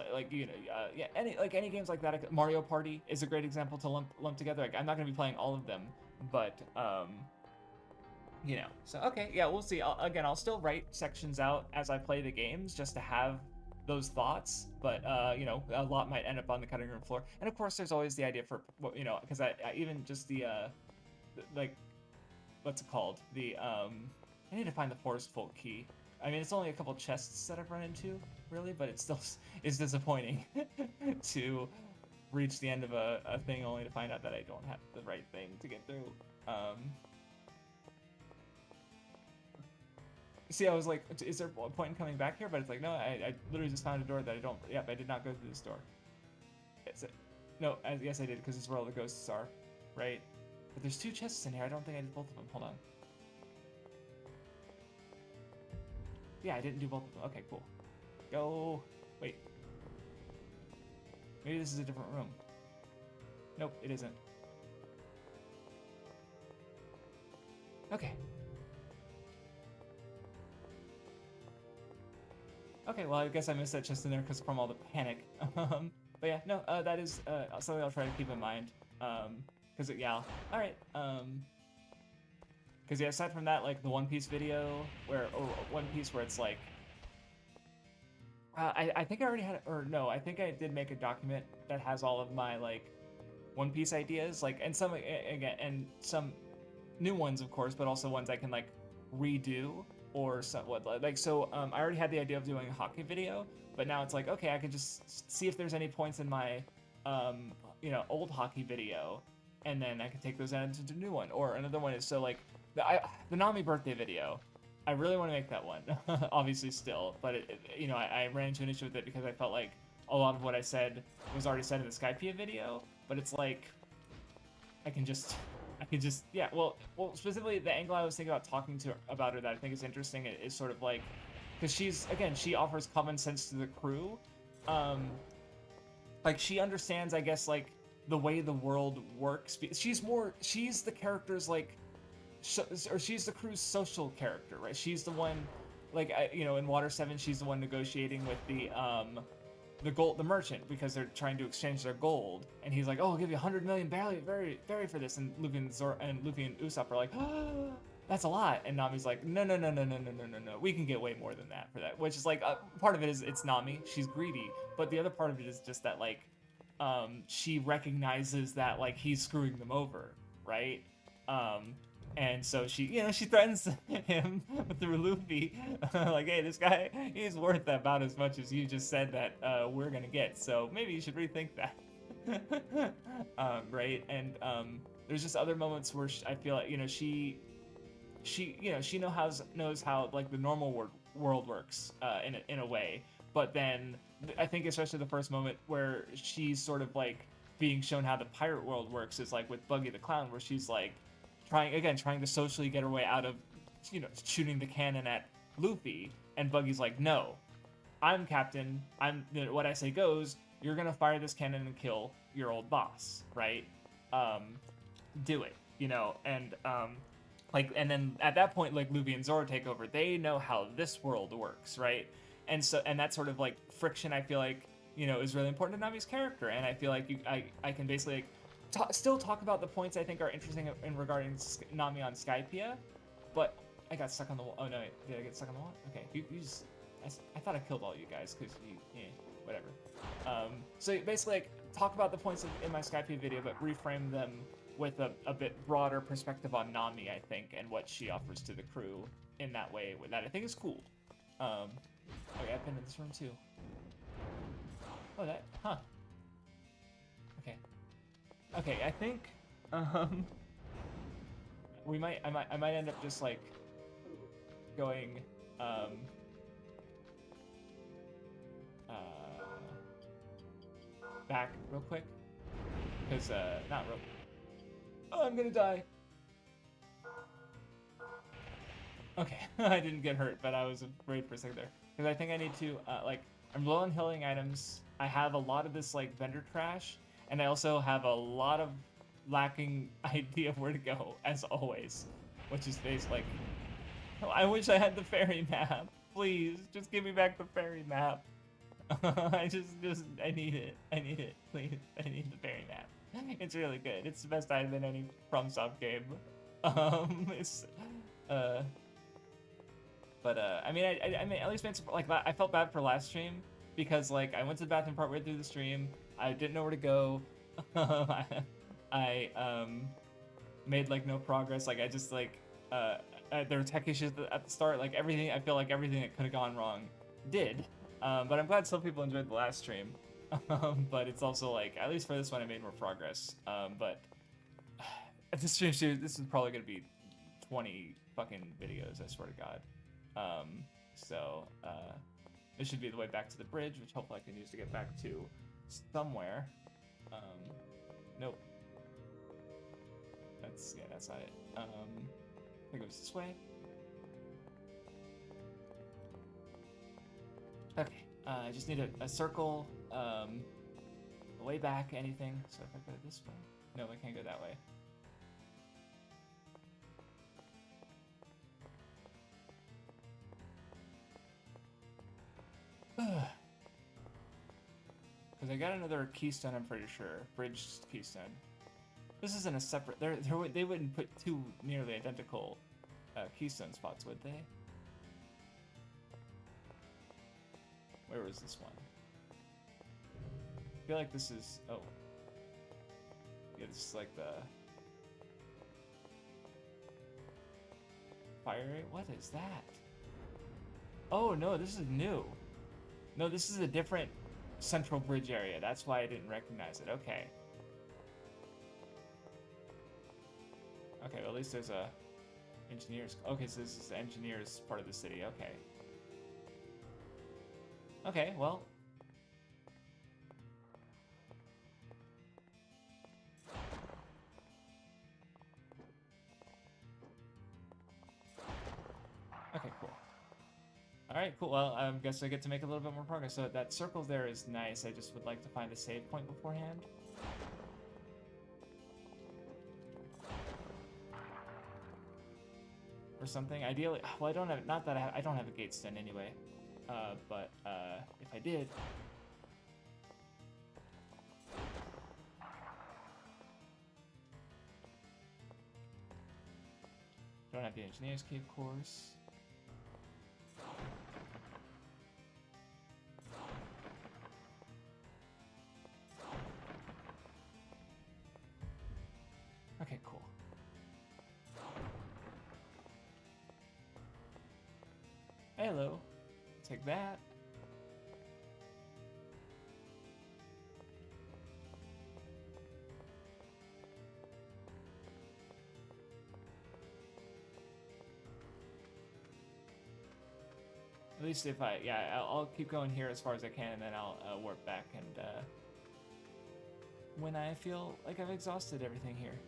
any games like that? Mario Party is a great example to lump together. Like, I'm not going to be playing all of them, but so okay, yeah, we'll see. I'll still write sections out as I play the games just to have those thoughts, but a lot might end up on the cutting room floor. And of course, there's always the idea for because I even just the like what's it called? I need to find the Forest Folk key. I mean, it's only a couple chests that I've run into, really, but it still is disappointing to reach the end of a thing only to find out that I don't have the right thing to get through. See, I was like, is there a point in coming back here? But it's like, no, I literally just found a door that I don't. Yep, I did not go through this door. No, yes, I did, because it's where all the ghosts are, right? But there's 2 chests in here. I don't think I did both of them. Hold on. Yeah, I didn't do both of them. Okay, cool. Go. Wait. Maybe this is a different room. Nope, it isn't. Okay. Okay, well, I guess I missed that chest in there because from all the panic. But yeah, no, that is something I'll try to keep in mind. Because, yeah, alright. Because, yeah, aside from that, like, the One Piece video, or One Piece where it's like, I think I already had, or no, I think I did make a document that has all of my, like, One Piece ideas, like, and some, again, and some new ones, of course, but also ones I can, like, redo, or somewhat, like, so, I already had the idea of doing a hockey video, but now it's like, okay, I can just see if there's any points in my, you know, old hockey video, and then I can take those and into a new one, or another one is, so, like, the Nami birthday video, I really want to make that one, obviously still, but you know, I ran into an issue with it because I felt like a lot of what I said was already said in the Skypea video, but it's like, I can just, yeah, well, specifically the angle I was thinking about talking to her about her that I think is interesting is sort of like, because she offers common sense to the crew, like, she understands, I guess, like, the way the world works, she's the character's, like, or she's the crew's social character, right? She's the one, like, you know, in Water 7, she's the one negotiating with the merchant, because they're trying to exchange their gold, and he's like, oh, I'll give you 100 million berry for this, and Luffy and Usopp are like, oh, that's a lot, and Nami's like, no, we can get way more than that for that, which is like, part of it is it's Nami, she's greedy, but the other part of it is just that, like, she recognizes that, like, he's screwing them over, right? And so she, you know, she threatens him through Luffy, like, hey, this guy, he's worth about as much as you just said that we're gonna get, so maybe you should rethink that. Right? And there's just other moments where I feel like, you know, she you know, she knows how like the normal world works in a way, but then I think especially the first moment where she's sort of like being shown how the pirate world works is like with Buggy the Clown, where she's like trying to socially get her way out of, you know, shooting the cannon at Luffy, and Buggy's like, no, I'm captain, you know, what I say goes, you're gonna fire this cannon and kill your old boss, right? Do it, you know, and like, and then at that point, like, Luffy and Zoro take over, they know how this world works, right? And so, and that sort of like friction, I feel like, you know, is really important to Nami's character, and I feel like I can basically, like, still talk about the points I think are interesting in regarding Nami on Skypea, but I got stuck on the wall. Oh no, did I get stuck on the wall? Okay, you just, I thought I killed all you guys, because whatever. So basically, like, talk about the points in my Skypea video, but reframe them with a bit broader perspective on Nami, I think, and what she offers to the crew in that way, that I think is cool. Okay, I've been in this room too. Oh, that, huh. Okay, I think, I might end up just, like, going, back real quick, because, not real, oh, I'm gonna die. Okay, I didn't get hurt, but I was afraid for a second there, because I think I need to, like, I'm low on healing items, I have a lot of this, like, vendor trash, and I also have a lot of lacking idea of where to go, as always. Which is basically like, oh, I wish I had the ferry map. Please, just give me back the ferry map. I need it. Please, I need the ferry map. It's really good. It's the best item in any FromSoft game. I mean, at least made some, like, I felt bad for last stream, because, like, I went to the bathroom partway through the stream, I didn't know where to go, I made, like, no progress, like, I just, like, there were tech issues at the start, like, everything, I feel like everything that could have gone wrong did, but I'm glad some people enjoyed the last stream, But it's also like, at least for this one, I made more progress. But at this stream, this is probably gonna be 20 fucking videos, I swear to God. This should be the way back to the bridge, which hopefully I can use to get back to somewhere. Nope. That's not it. I think it was this way. Okay, I just need a circle, way back, anything. So if I go this way, no, I can't go that way. Because I got another keystone, I'm pretty sure. Bridge keystone. This isn't a separate... They wouldn't put two nearly identical keystone spots, would they? Where was this one? I feel like this is... Oh. Yeah, this is like the... Fire rate? What is that? Oh, no, this is new. No, this is a different central bridge area. That's why I didn't recognize it. Okay. Okay, well, at least there's a engineers. Okay, so this is the engineers part of the city. Okay. Okay, well. Okay, cool. Alright, cool. Well, I guess I get to make a little bit more progress. So that circle there is nice. I just would like to find a save point beforehand. Or something. Ideally, well, I don't have, not that I don't have a gate stun anyway. But if I did... Don't have the engineer's key, of course. Okay, cool. Hello. Take that. At least if I'll keep going here as far as I can, and then I'll warp back and when I feel like I've exhausted everything here.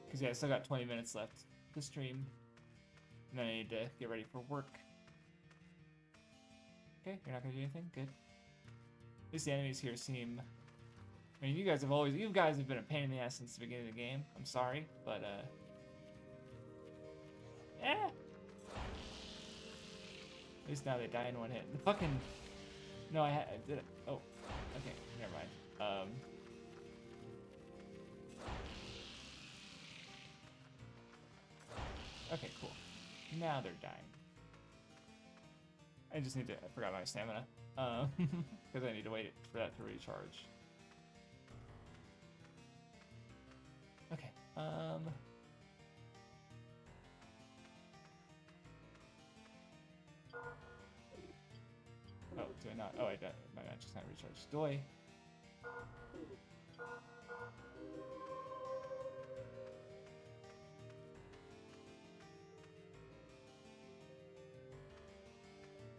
Because yeah, I still got 20 minutes left to stream. And then I need to get ready for work. Okay, you're not gonna do anything? Good. At least the enemies here seem... I mean, you guys have been a pain in the ass since the beginning of the game. I'm sorry, but yeah. At least now they die in one hit. The fucking... No, I did it. Oh, okay, never mind. Okay, cool. Now they're dying. I just need to... I forgot my stamina. Because I need to wait for that to recharge. Okay, Oh, do I not? Oh, I got my magic's not recharged. Do I?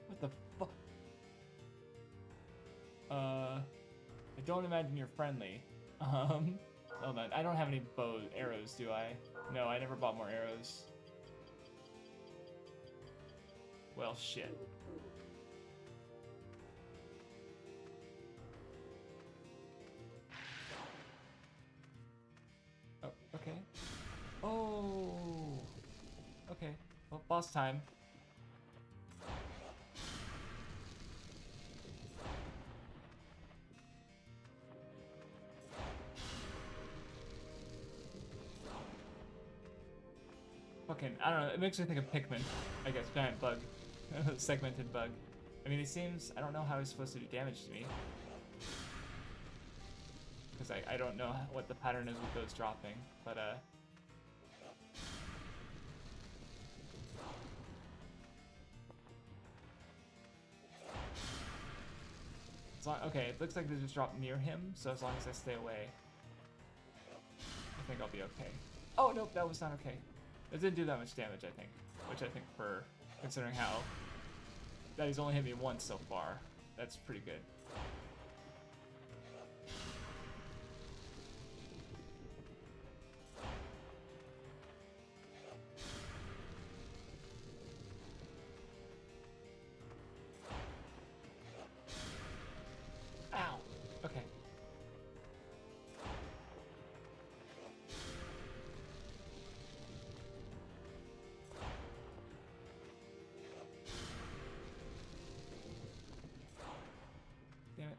What the fuck? I don't imagine you're friendly. Hold on. I don't have any arrows, do I? No, I never bought more arrows. Well, shit. Oh, okay. Oh! Okay. Well, boss time. Fucking, I don't know, it makes me think of Pikmin. I guess, giant bug. Segmented bug. I mean, he seems, I don't know how he's supposed to do damage to me. Because I don't know what the pattern is with those dropping, but Okay, it looks like they just dropped near him, so as long as I stay away, I think I'll be okay. Oh, nope, that was not okay. It didn't do that much damage, I think. Which I think for, considering how, that he's only hit me once so far, that's pretty good. Ow! Okay. Damn it.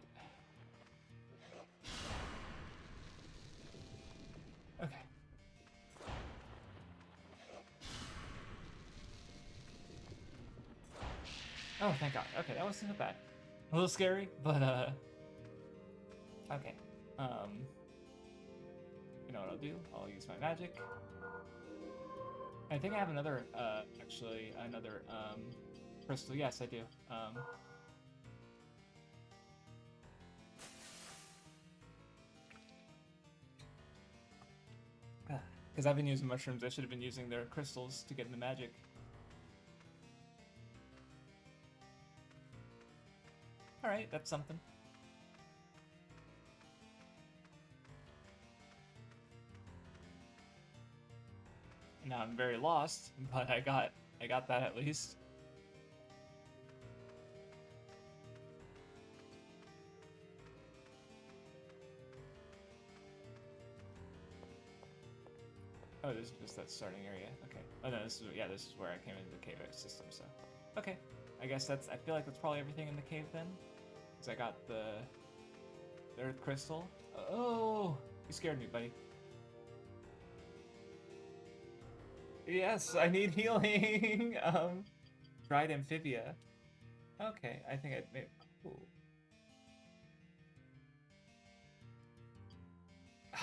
Okay. Oh, thank God. Okay, that wasn't bad. A little scary, but okay. You know what I'll do? I'll use my magic. I think I have another, actually, another, crystal. Yes, I do. Because I've been using mushrooms, I should have been using their crystals to get the magic. Alright, that's something. Now I'm very lost, but I got that at least. Oh, this is just that starting area. Okay. Oh no, this is where I came into the cave system. So, okay. I guess I feel like that's probably everything in the cave then, because I got the earth crystal. Oh, you scared me, buddy. Yes, I need healing. Dried amphibia. Okay, I think I made. Ooh.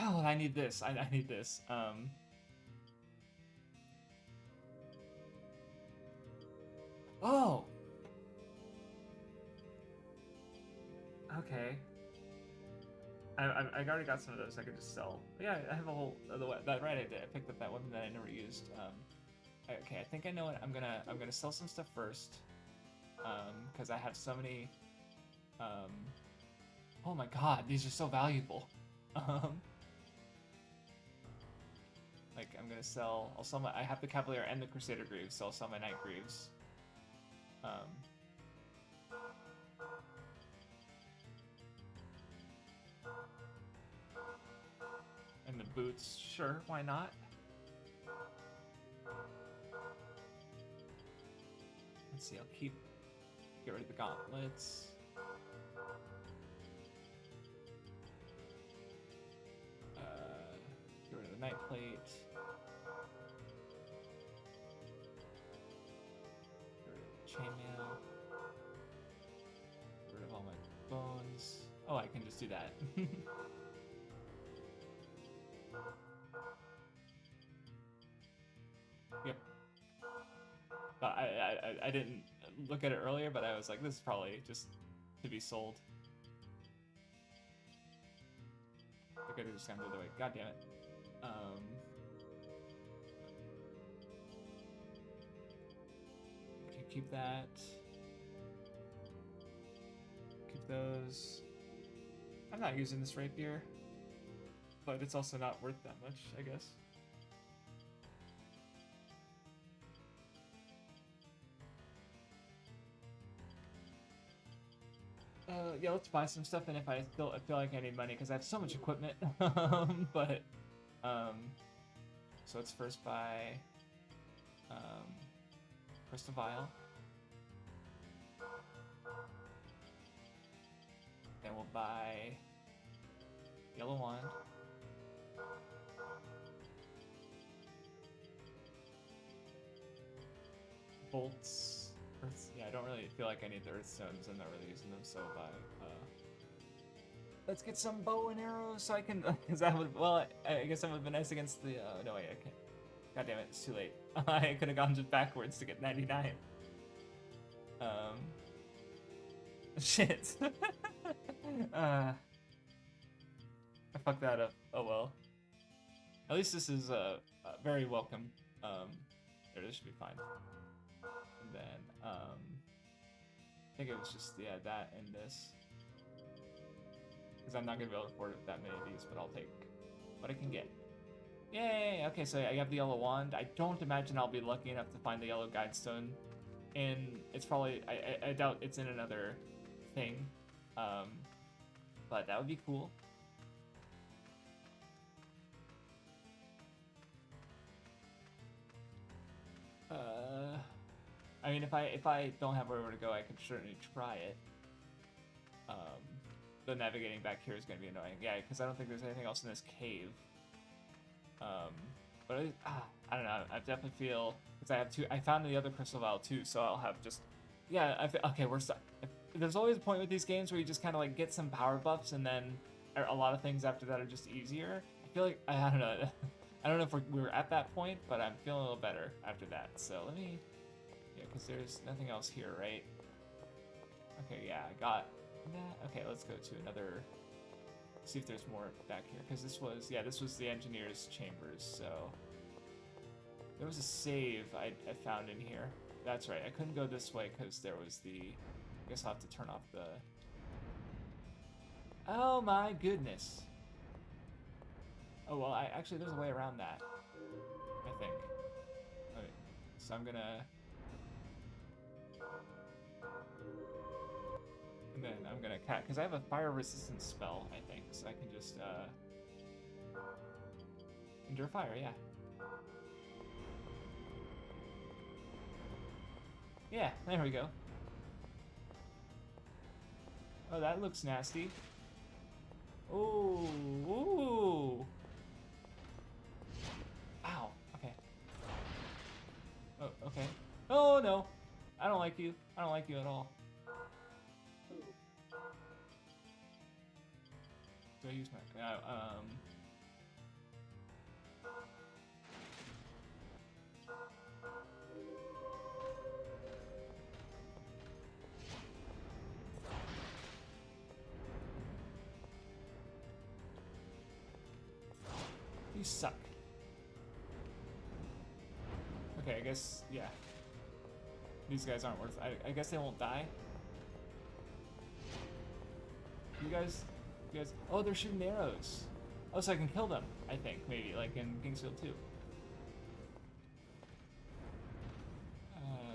Oh, I need this. I need this. Oh. Okay. I already got some of those I could just sell. But yeah, I have a whole that right I did. I picked up that weapon that I never used. Okay, I think I know what I'm gonna sell some stuff first. Because I have so many. Oh my God, these are so valuable. Like I'm gonna sell. I'll sell my. I have the Cavalier and the Crusader Greaves, so I'll sell my Knight Greaves. And the boots, sure, why not? Let's see, I'll get rid of the gauntlets. Get rid of the knight plate. Get rid of the chainmail. Get rid of all my bones. Oh, I can just do that. Yep. I didn't look at it earlier, but I was like, this is probably just to be sold. I could have just gone the other way. God damn it. Okay, keep that. Keep those. I'm not using this rapier, but it's also not worth that much, I guess. Yeah, let's buy some stuff, and if I feel like I need money, because I have so much equipment, but, so let's first buy, Crystal Vial. Then we'll buy Yellow Wand. Bolts. Yeah, I don't really feel like I need the Earthstones. I'm not really using them, so buy, let's get some bow and arrows so I can, because that would, well, I guess that would have been nice against the, no wait, I can't. God damn it, it's too late. I could have gone just backwards to get 99. Shit. I fucked that up. Oh well. At least this is very welcome. There, this should be fine. And then I think it was just that and this. Because I'm not gonna be able to afford that many of these, but I'll take what I can get. Yay! Okay, so I have the yellow wand. I don't imagine I'll be lucky enough to find the yellow guidestone. And it's probably, I doubt it's in another thing. But that would be cool. I mean, if I don't have where to go, I could certainly try it. The navigating back here is going to be annoying. Yeah, because I don't think there's anything else in this cave. But I don't know. I definitely feel, because I found the other crystal vial too, so I'll have just, yeah. Okay, we're stuck. There's always a point with these games where you just kind of like get some power buffs, and then a lot of things after that are just easier. I feel like I don't know. I don't know if we were at that point, but I'm feeling a little better after that. So let me, yeah, because there's nothing else here, right? Okay, yeah, I got that. Okay, let's go to another. See if there's more back here, because this was the engineer's chambers. So there was a save I found in here. That's right. I couldn't go this way because there was the. I guess I'll have to turn off the. Oh my goodness. Oh well, actually there's a way around that. I think. Okay, so I'm gonna. And then I'm gonna because I have a fire resistance spell, I think, so I can just endure fire, yeah. Yeah, there we go. Oh, that looks nasty. Ooh, ooh. Ow, okay. Oh, okay. Oh no, I don't like you. I don't like you at all. Do I use my you suck. Okay, I guess yeah. These guys aren't worth. I guess they won't die. You guys. Oh, they're shooting arrows. Oh, so I can kill them, I think, maybe, like in Kingsfield 2.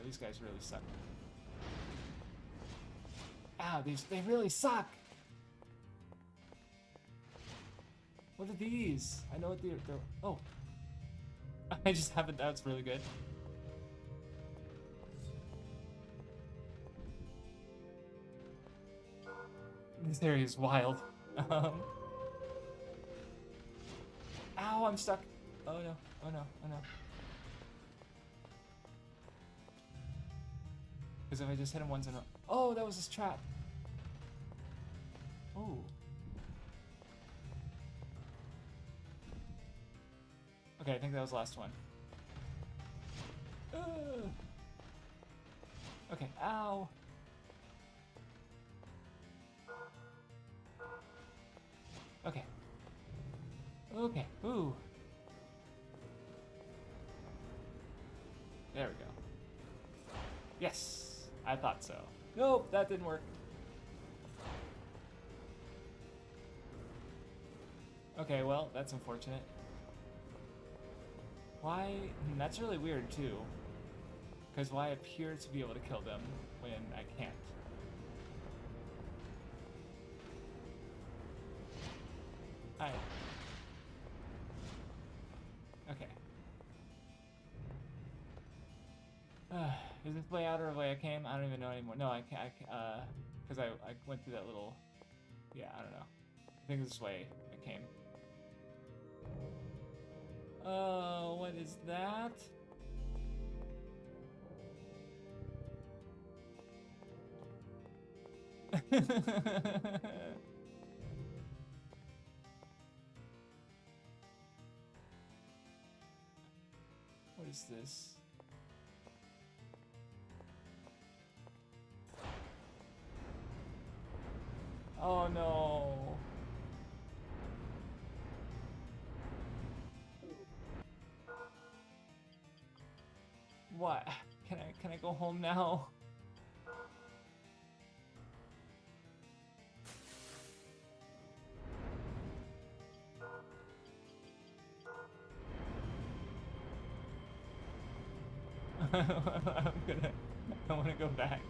These guys really suck. Ow, they really suck! What are these? I know what they're... Oh. I just haven't... That's really good. This area is wild. Ow, I'm stuck. Oh no, oh no, oh no. Because if I just hit him once in a row. Oh, that was his trap. Oh. Okay, I think that was the last one. Okay, ow. Okay. Okay, ooh. There we go. Yes, I thought so. Nope, that didn't work. Okay, well, that's unfortunate. Why? That's really weird, too. Because why appear to be able to kill them when I can't? Hi. Okay. Is this way out or the way I came? I don't even know anymore. No, I can't, because I went through that little, yeah, I don't know. I think this way I came. Oh, what is that? What is this? What? Can I go home now? I want to go back.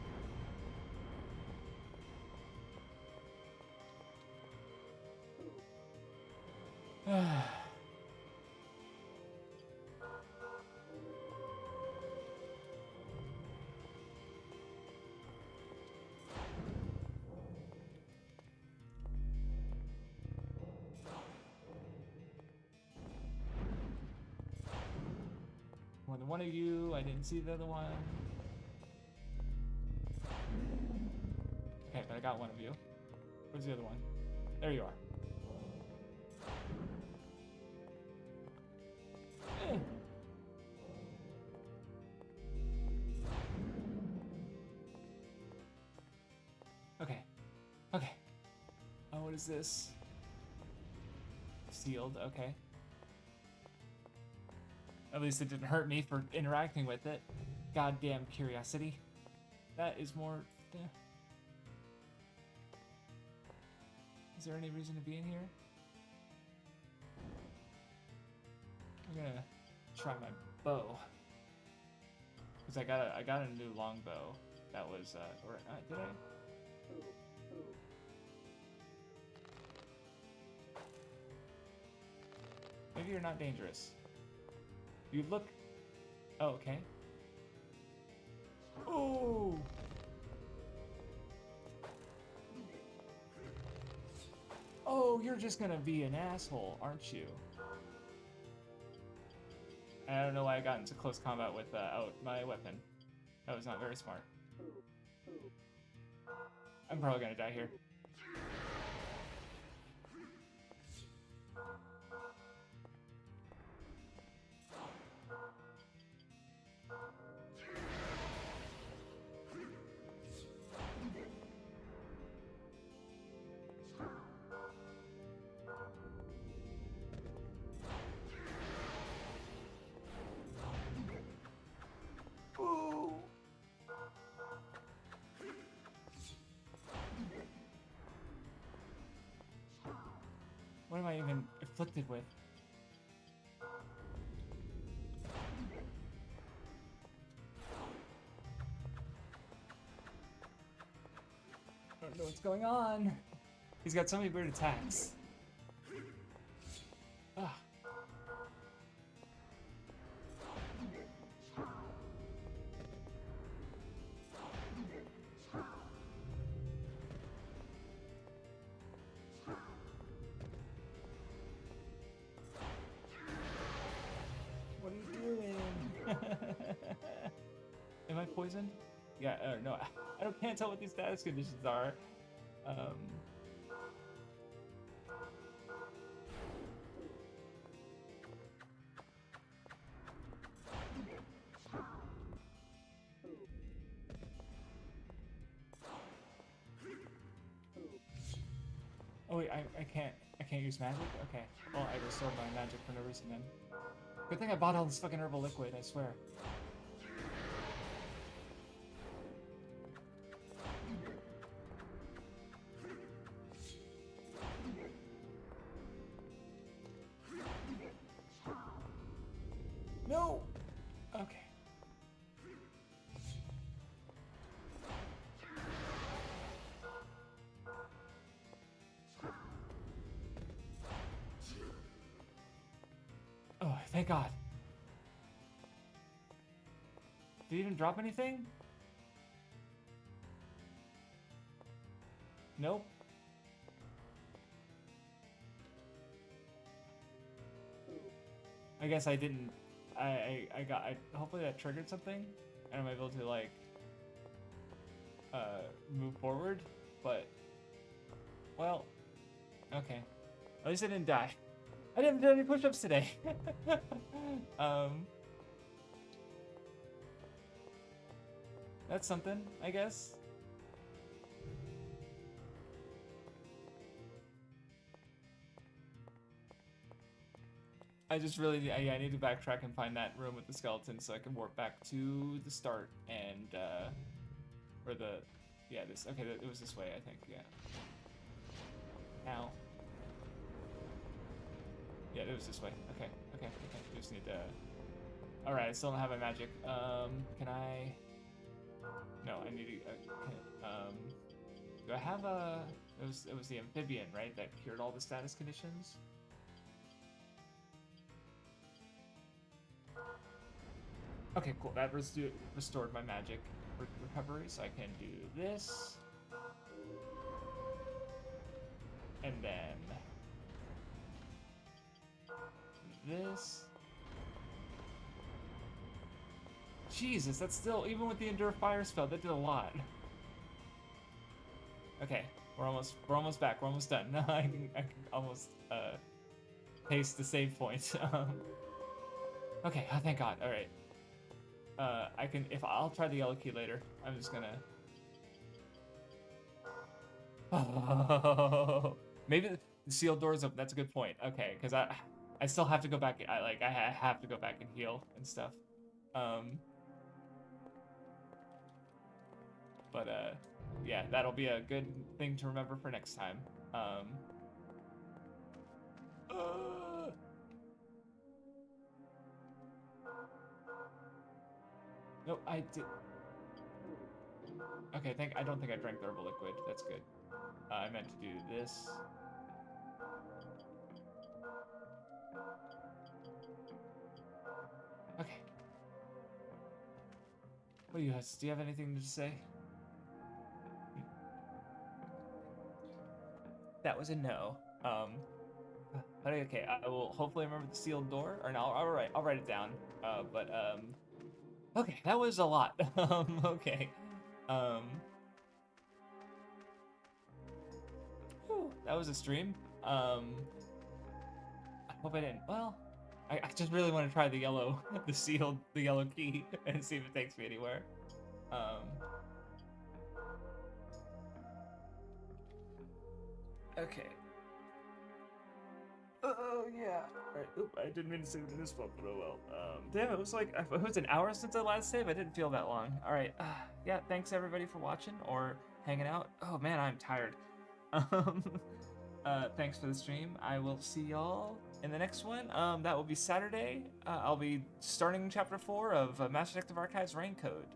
More than one of you. I didn't see the other one. Okay, but I got one of you. Where's the other one? There you are. Eh. Okay. Okay. Oh, what is this? Sealed, okay. At least it didn't hurt me for interacting with it. Goddamn curiosity. That is more... Is there any reason to be in here? I'm gonna try my bow. Because I got a new longbow. That was, or, did I? Maybe you're not dangerous. You look... Oh, okay. Oh! Oh, you're just gonna be an asshole, aren't you? I don't know why I got into close combat with out my weapon. That was not very smart. I'm probably gonna die here. What am I even afflicted with? I don't know what's going on. He's got so many weird attacks. Ah. What are you doing? Am I poisoned? Yeah, no, I can't tell what these status conditions are. Oh wait, I can't use magic? Okay. Well, I restored my magic for no reason then. Good thing I bought all this fucking herbal liquid, I swear. No! Okay. Oh, thank God. Did he even drop anything? Nope. I guess I didn't. Hopefully that triggered something, and I'm able to like move forward. But well, okay. At least I didn't die. I didn't do any push-ups today. That's something, I guess. I just really, yeah, I need to backtrack and find that room with the skeleton so I can warp back to the start and, or the, yeah, this, okay, it was this way, I think, yeah. Ow. Yeah, it was this way. Okay, okay, okay. We just need to, alright, I still don't have my magic. Can I, no, I need to, do I have a, it was the amphibian, right, that cured all the status conditions? Okay, cool. That restored my magic recovery, so I can do this. And then this. Jesus, that's still, even with the Endure Fire spell, that did a lot. Okay, we're almost back. We're almost done. I can almost paste the save point. Okay, oh, thank God. All right. I can, I'll try the yellow key later. I'm just gonna. Oh, maybe the sealed doors up. That's a good point. Okay, because I still have to go back. I have to go back and heal and stuff. But yeah, that'll be a good thing to remember for next time. No, I did. Okay, I don't think I drank the herbal liquid. That's good. I meant to do this. Okay. What do you guys? Do you have anything to say? That was a no. But okay, I will hopefully remember the sealed door. Or no, I'll write it down. Okay, that was a lot. Okay. Whew, that was a stream. I hope I didn't. Well, I just really want to try the yellow, the yellow key, and see if it takes me anywhere. Okay. Oh yeah. Alright. Oop, I didn't mean to save it in this book, but oh well. Damn, it was like it was an hour since I last saved. I didn't feel that long. All right. Yeah. Thanks everybody for watching or hanging out. Oh man, I'm tired. Thanks for the stream. I will see y'all in the next one. That will be Saturday. I'll be starting chapter 4 of Master Detective Archives Rain Code.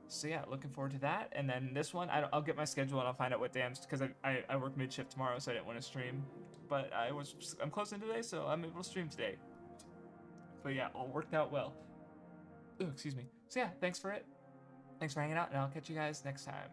So yeah, looking forward to that. And then this one, I'll get my schedule and I'll find out what dams, because I work mid-shift tomorrow, so I didn't want to stream. But I'm closing today, so I'm able to stream today. But yeah, all worked out well. Ooh, excuse me. So yeah, thanks for it. Thanks for hanging out, and I'll catch you guys next time.